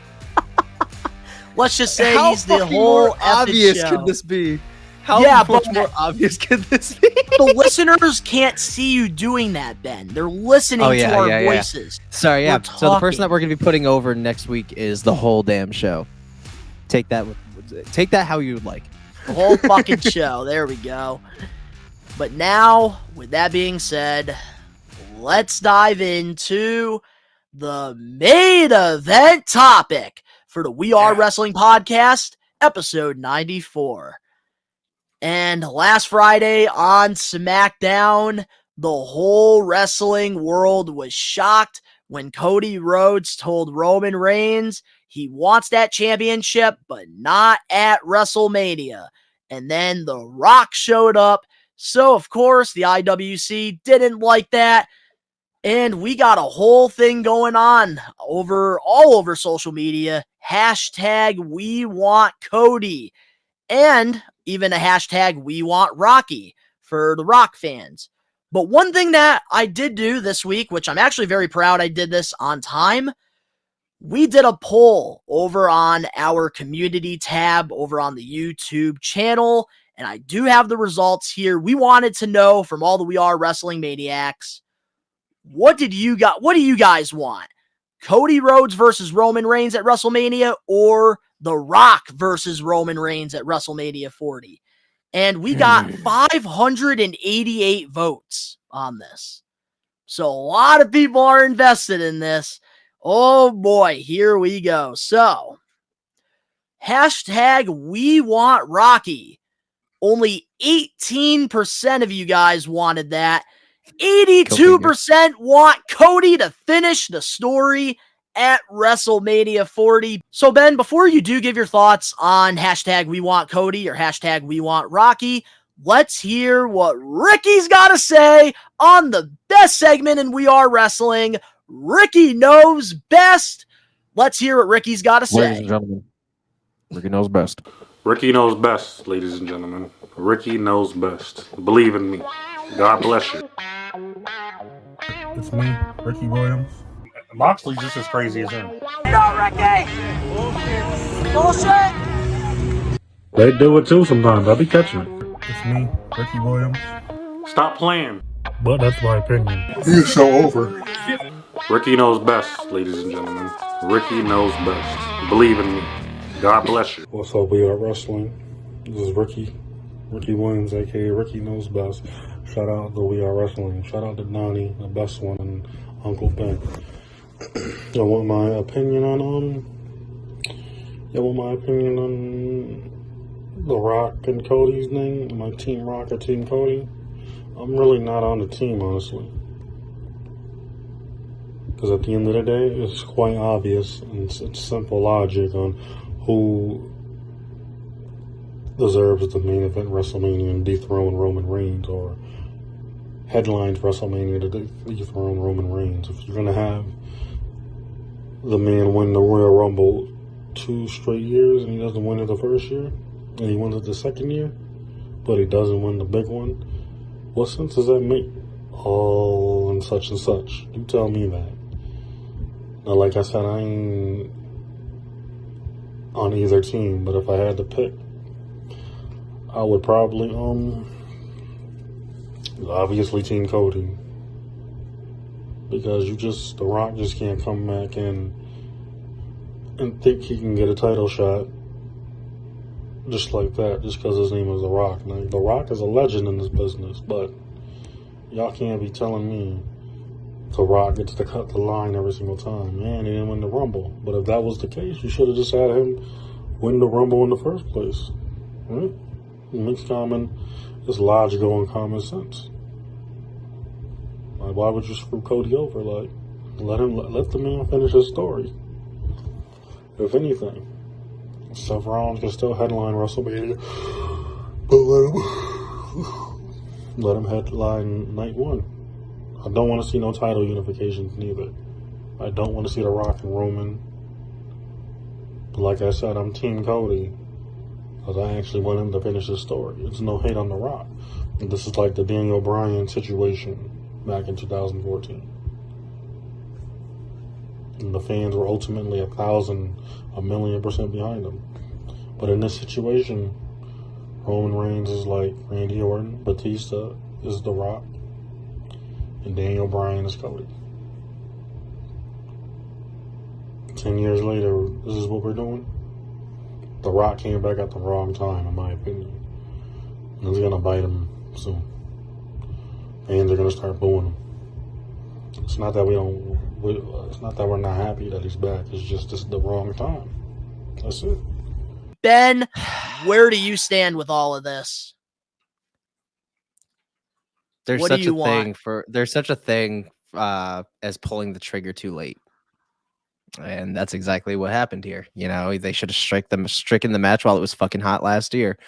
Let's just say he's the whole obvious show. could this be? How much more obvious could this be? The listeners can't see you doing that, Ben. They're listening to our voices. Sorry, yeah. So the person that we're going to be putting over next week is the whole damn show. Take that how you would like. The whole fucking show. There we go. But now, with that being said, let's dive into the main event topic for the We Are Wrestling podcast, episode 94. And last Friday on SmackDown, the whole wrestling world was shocked when Cody Rhodes told Roman Reigns he wants that championship, but not at WrestleMania. And then The Rock showed up. So, of course, the IWC didn't like that. And we got a whole thing going on all over social media. Hashtag We Want Cody. And even a hashtag We Want Rocky for the Rock fans. But one thing that I did do this week, which I'm actually very proud I did this on time, we did a poll over on our community tab over on the YouTube channel, and I do have the results here. We wanted to know from all the We Are Wrestling Maniacs, what do you guys want? Cody Rhodes versus Roman Reigns at WrestleMania, or The Rock versus Roman Reigns at WrestleMania 40? And we got 588 votes on this. So a lot of people are invested in this. Oh boy, here we go. So, hashtag We Want Rocky. Only 18% of you guys wanted that. 82% want Cody to finish the story at WrestleMania 40. So, Ben, before you do give your thoughts on hashtag We Want Cody or hashtag We Want Rocky, let's hear what Ricky's got to say on the best segment in We Are Wrestling. Ricky Knows Best. Let's hear what Ricky's got to say. Ladies and gentlemen, Ricky knows best. Ricky knows best, ladies and gentlemen. Ricky knows best. Believe in me. God bless you. It's me, Ricky Williams. Moxley's just as crazy as him. No, Ricky! Bullshit! They do it too sometimes. I'll be catching it. It's me, Ricky Williams. Stop playing. But that's my opinion. He's so over. Ricky knows best, ladies and gentlemen. Ricky knows best. Believe in me. God bless you. What's up, We Are Wrestling? This is Ricky Williams, aka Ricky Knows Best. Shout out to We Are Wrestling. Shout out to Donnie, the best one, and Uncle Ben. You want my opinion on The Rock and Cody's thing? My Team Rock or Team Cody? I'm really not on the team, honestly. Because at the end of the day, it's quite obvious and it's simple logic on who deserves the main event WrestleMania and dethrone Roman Reigns, or headlines WrestleMania to dethrone Roman Reigns. If you're going to have the man win the Royal Rumble 2 straight years and he doesn't win it the first year, and he wins it the second year, but he doesn't win the big one, what sense does that make? Oh, and such. You tell me that. Now, like I said, I ain't on either team, but if I had to pick, I would probably, obviously Team Cody. Because The Rock just can't come back and think he can get a title shot just like that, just because his name is The Rock. Now, The Rock is a legend in this business, but y'all can't be telling me The Rock gets to cut the line every single time. Man, he didn't win the Rumble. But if that was the case, you should have just had him win the Rumble in the first place. Right? It's logical and common sense. Like, why would you screw Cody over? Like, let the man finish his story. If anything, Seth Rollins can still headline WrestleMania, but let him headline night 1. I don't want to see no title unifications neither. I don't want to see The Rock and Roman. But like I said, I'm Team Cody, because I actually want him to finish his story. It's no hate on The Rock. And this is like the Daniel Bryan situation back in 2014. And the fans were ultimately 1,000,000% behind him. But in this situation, Roman Reigns is like Randy Orton, Batista is The Rock, and Daniel Bryan is Cody. 10 years later, this is what we're doing. The Rock came back at the wrong time, in my opinion. And it's going to bite him soon. Fans are going to start booing him. It's not that we're not happy that he's back. It's just this is the wrong time. That's it. Ben, where do you stand with all of this? There's What such do you a thing there's such a thing as pulling the trigger too late. And that's exactly what happened here. You know, they should have stricken the match while it was fucking hot last year.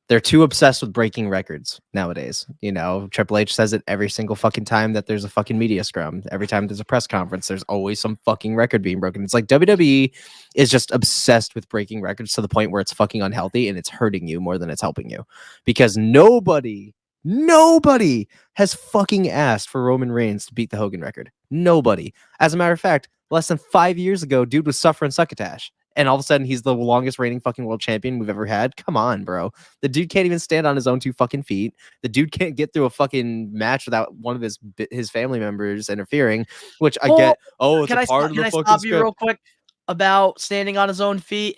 They're too obsessed with breaking records nowadays. You know, Triple H says it every single fucking time that there's a fucking media scrum. Every time there's a press conference, there's always some fucking record being broken. It's like WWE is just obsessed with breaking records to the point where it's fucking unhealthy and it's hurting you more than it's helping you. Because nobody has fucking asked for Roman Reigns to beat the Hogan record. Nobody. As a matter of fact, less than 5 years ago, dude was suffering succotash. And all of a sudden, he's the longest reigning fucking world champion we've ever had. Come on, bro. The dude can't even stand on his own 2 fucking feet. The dude can't get through a fucking match without one of his family members interfering, which I get. Oh, it's a part of the fucking Can I stop you script. real quick about standing on his own feet?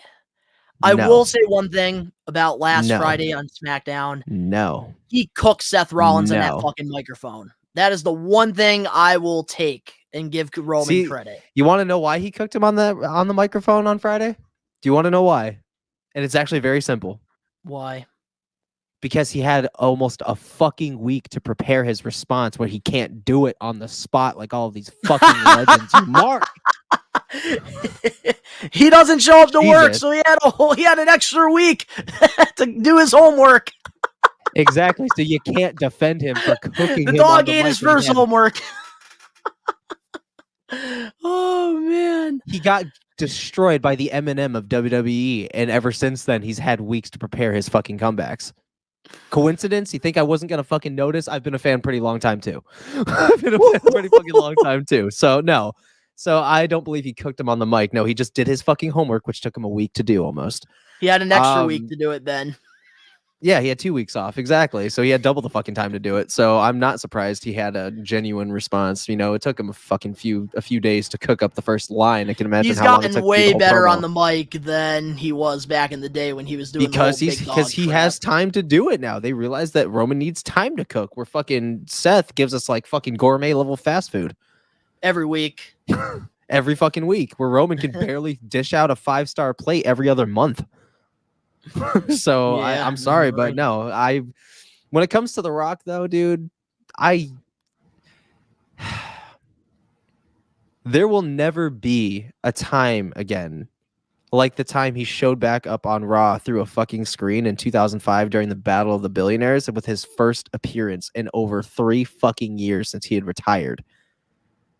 I will say one thing about last Friday on SmackDown. No. He cooked Seth Rollins in that fucking microphone. That is the one thing I will take and give Roman credit. You want to know why he cooked him on the microphone on Friday? Do you want to know why? And it's actually very simple. Why? Because he had almost a fucking week to prepare his response where he can't do it on the spot like all of these fucking legends. Mark. He doesn't show up to work, so he had an extra week to do his homework. Exactly. So you can't defend him for cooking the him dog on the ate his first homework. Oh man. He got destroyed by the Eminem of WWE, and ever since then he's had weeks to prepare his fucking comebacks. Coincidence? You think I wasn't gonna fucking notice? I've been a fan pretty long time too. I've been a fan pretty fucking long time too. So no. So I don't believe he cooked him on the mic. No, he just did his fucking homework, which took him a week to do almost. He had an extra week to do it, Ben. Yeah, he had 2 weeks off. Exactly. So he had double the fucking time to do it. So I'm not surprised he had a genuine response. You know, it took him a few days to cook up the first line. I can imagine He's how long it gotten took way to do the whole better promo. on the mic than he was back in the day when he was doing Because the whole big dog he crap. has time to do it now. They realize that Roman needs time to cook. Where fucking Seth gives us like fucking gourmet level fast food every week. every fucking week, where Roman can barely dish out a 5-star plate every other month. So Yeah, I'm sorry, but right. no, when it comes to The Rock though, dude, there will never be a time again like the time he showed back up on Raw through a fucking screen in 2005 during the Battle of the Billionaires with his first appearance in over 3 fucking years since he had retired.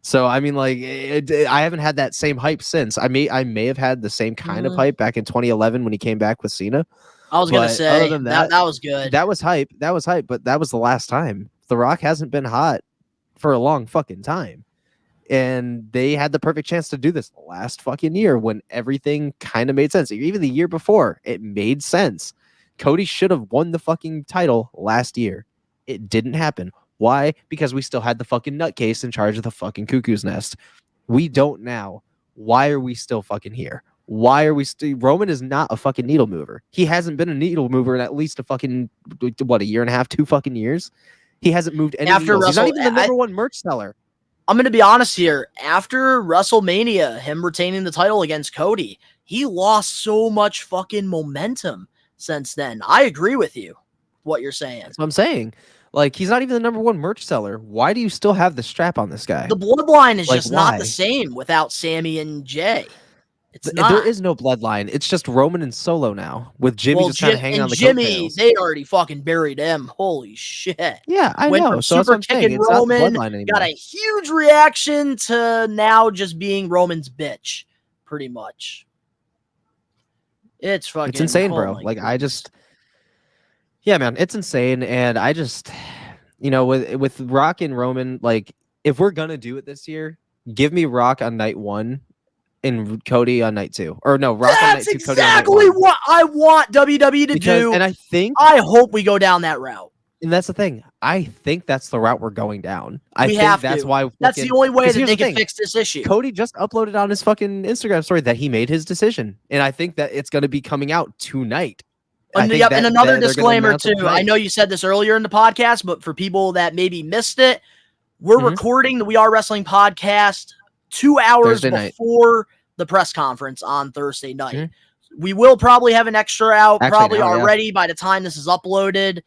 So I mean, like, I haven't had that same hype since. I may have had the same kind of hype back in 2011 when he came back with Cena. I was gonna But say other than that was good. That was hype. That was hype. But that was the last time. The Rock hasn't been hot for a long fucking time. And they had the perfect chance to do this last fucking year when everything kind of made sense. Even the year before, it made sense. Cody should have won the fucking title last year. It didn't happen. Why? Because we still had the fucking nutcase in charge of the fucking cuckoo's nest. We don't now. Why are we still fucking here? Why are we still... Roman is not a fucking needle mover. He hasn't been a needle mover in at least a fucking, what, a year and a half, 2 fucking years? He hasn't moved any needles. He's not even the number one merch seller. I'm going to be honest here. After WrestleMania, him retaining the title against Cody, he lost so much fucking momentum since then. I agree with you, what you're saying. That's what I'm saying. Like, he's not even the number one merch seller. Why do you still have the strap on this guy? The bloodline is like, just why? not the same without Sammy and Jay. It's not. There is no bloodline. It's just Roman and Solo now, with Jimmy just kind of hanging on the Jimmy, coattails. they already fucking buried him. Holy shit. Yeah, I Went know. from So that's what I'm saying. kicking It's not the Roman, bloodline anymore. got a huge reaction to now just being Roman's bitch, pretty much. It's fucking... It's insane, bro. Like, yeah, man, it's insane. And I just, you know, with Rock and Roman, like, if we're gonna do it this year, give me Rock on night 1 and Cody on night 2. Or no, Rock on night 2, Cody on night 1. That's exactly what I want WWE to do. And I hope we go down that route. And that's the thing. I think that's the route we're going down. That's the only way that they can fix this issue. Cody just uploaded on his fucking Instagram story that he made his decision. And I think that it's going to be coming out tonight. And another disclaimer too. I know you said this earlier in the podcast, but for people that maybe missed it, we're recording the We Are Wrestling podcast 2 hours before the press conference on Thursday night. We will probably have an extra out already by the time this is uploaded.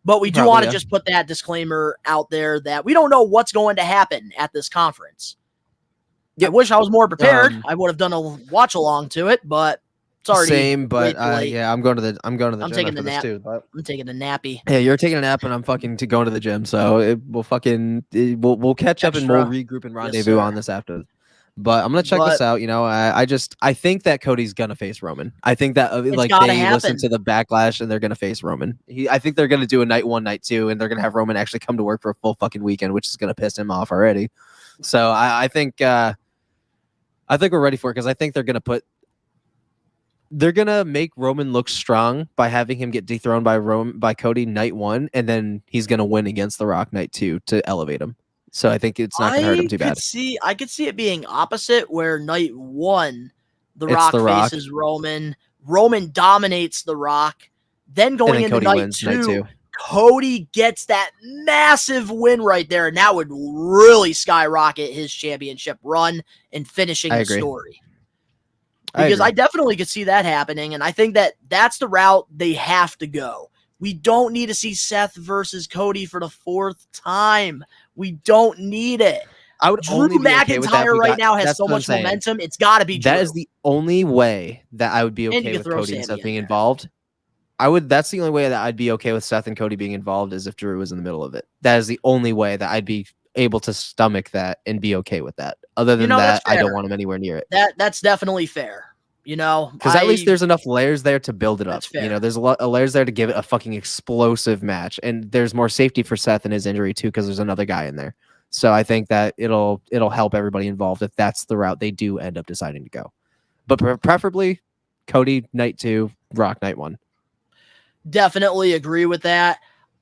But we do want to just put that disclaimer out there that we don't know what's going to happen at this conference. I wish I was more prepared. I would have done a watch along to it, but it's already same. But yeah, I'm going to the gym taking the nap. too, but... I'm taking a nappy. Yeah, you're taking a nap, and I'm fucking going to the gym. So we'll catch up and we'll regroup and rendezvous on this after. But I'm gonna check this out. You know, I think that Cody's gonna face Roman. I think that like they listen to the backlash and they're gonna face Roman. I think they're gonna do a night 1, night 2, and they're gonna have Roman actually come to work for a full fucking weekend, which is gonna piss him off already. So I think we're ready for it because I think they're gonna make Roman look strong by having him get dethroned by Cody night 1, and then he's gonna win against The Rock night 2 to elevate him. So I think it's not going to hurt him too bad. I could see it being opposite, where night 1, The Rock faces Roman. Roman dominates The Rock. Then going into night 2, Cody gets that massive win right there, and that would really skyrocket his championship run and finishing the story. Because I definitely could see that happening, and I think that that's the route they have to go. We don't need to see Seth versus Cody for the 4th time. We don't need it. Drew McIntyre right now has so much momentum. It's got to be Drew. That is the only way that I would be okay with Cody and Seth being involved. That's the only way that I'd be okay with Seth and Cody being involved is if Drew was in the middle of it. That is the only way that I'd be able to stomach that and be okay with that. Other than that, I don't want him anywhere near it. That's definitely fair. You know, because at least there's enough layers there to build it up. Fair. You know, there's a lot of layers there to give it a fucking explosive match, and there's more safety for Seth and his injury too, because there's another guy in there. So I think that it'll help everybody involved if that's the route they do end up deciding to go. But preferably Cody night 2, Rock night 1. Definitely agree with that.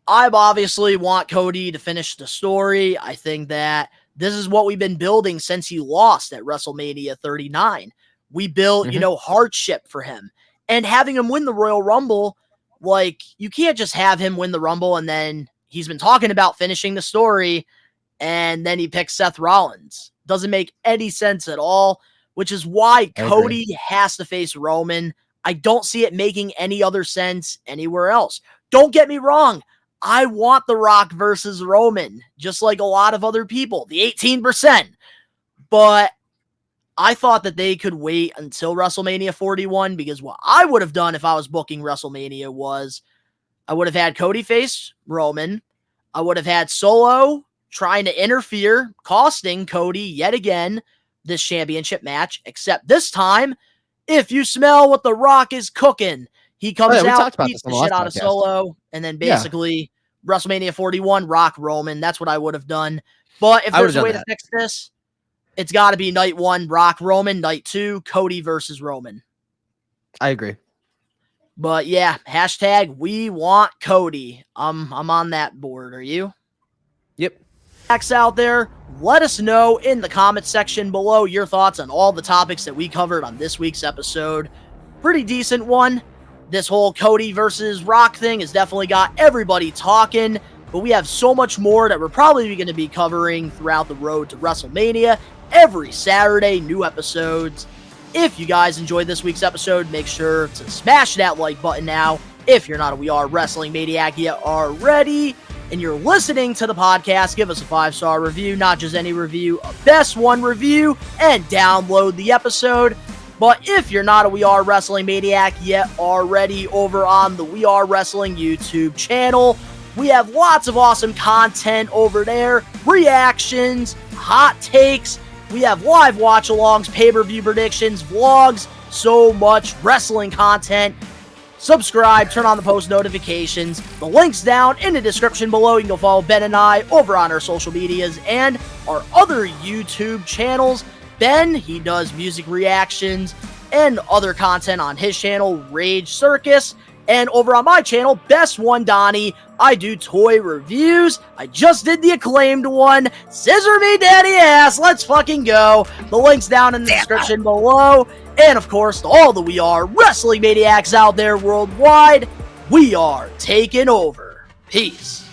I obviously want Cody to finish the story. I think that this is what we've been building since he lost at WrestleMania 39. We built, hardship for him. And having him win the Royal Rumble, like, you can't just have him win the Rumble and then he's been talking about finishing the story and then he picks Seth Rollins. Doesn't make any sense at all, which is why Cody has to face Roman. I don't see it making any other sense anywhere else. Don't get me wrong. I want The Rock versus Roman, just like a lot of other people, the 18%. But I thought that they could wait until WrestleMania 41, because what I would have done if I was booking WrestleMania was I would have had Cody face Roman. I would have had Solo trying to interfere, costing Cody yet again this championship match, except this time, if you smell what The Rock is cooking, he comes out, beats the shit out of Solo, and then basically WrestleMania 41, Rock Roman. That's what I would have done. But if there's a way to fix this, it's got to be night 1, Rock Roman, night 2, Cody versus Roman. I agree. But yeah, hashtag we want Cody. I'm on that board. Are you? Yep. Out there, let us know in the comments section below your thoughts on all the topics that we covered on this week's episode. Pretty decent one. This whole Cody versus Rock thing has definitely got everybody talking, but we have so much more that we're probably going to be covering throughout the road to WrestleMania. Every Saturday, new episodes. If you guys enjoyed this week's episode, make sure to smash that like button now. If you're not a We Are Wrestling Maniac yet already, and you're listening to the podcast, give us a 5-star review, not just any review, a best one review, and download the episode. But if you're not a We Are Wrestling Maniac yet already over on the We Are Wrestling YouTube channel, we have lots of awesome content over there, reactions, hot takes, we have live watch-alongs, pay-per-view predictions, vlogs, so much wrestling content. Subscribe, turn on the post notifications. The link's down in the description below. You can go follow Ben and I over on our social medias and our other YouTube channels. Ben, he does music reactions and other content on his channel, Rage Circus. And over on my channel, Best One Donnie, I do toy reviews. I just did the acclaimed one. Scissor me daddy ass. Let's fucking go. The link's down in the description below. And of course, to all the We Are Wrestling Maniacs out there worldwide, we are taking over. Peace.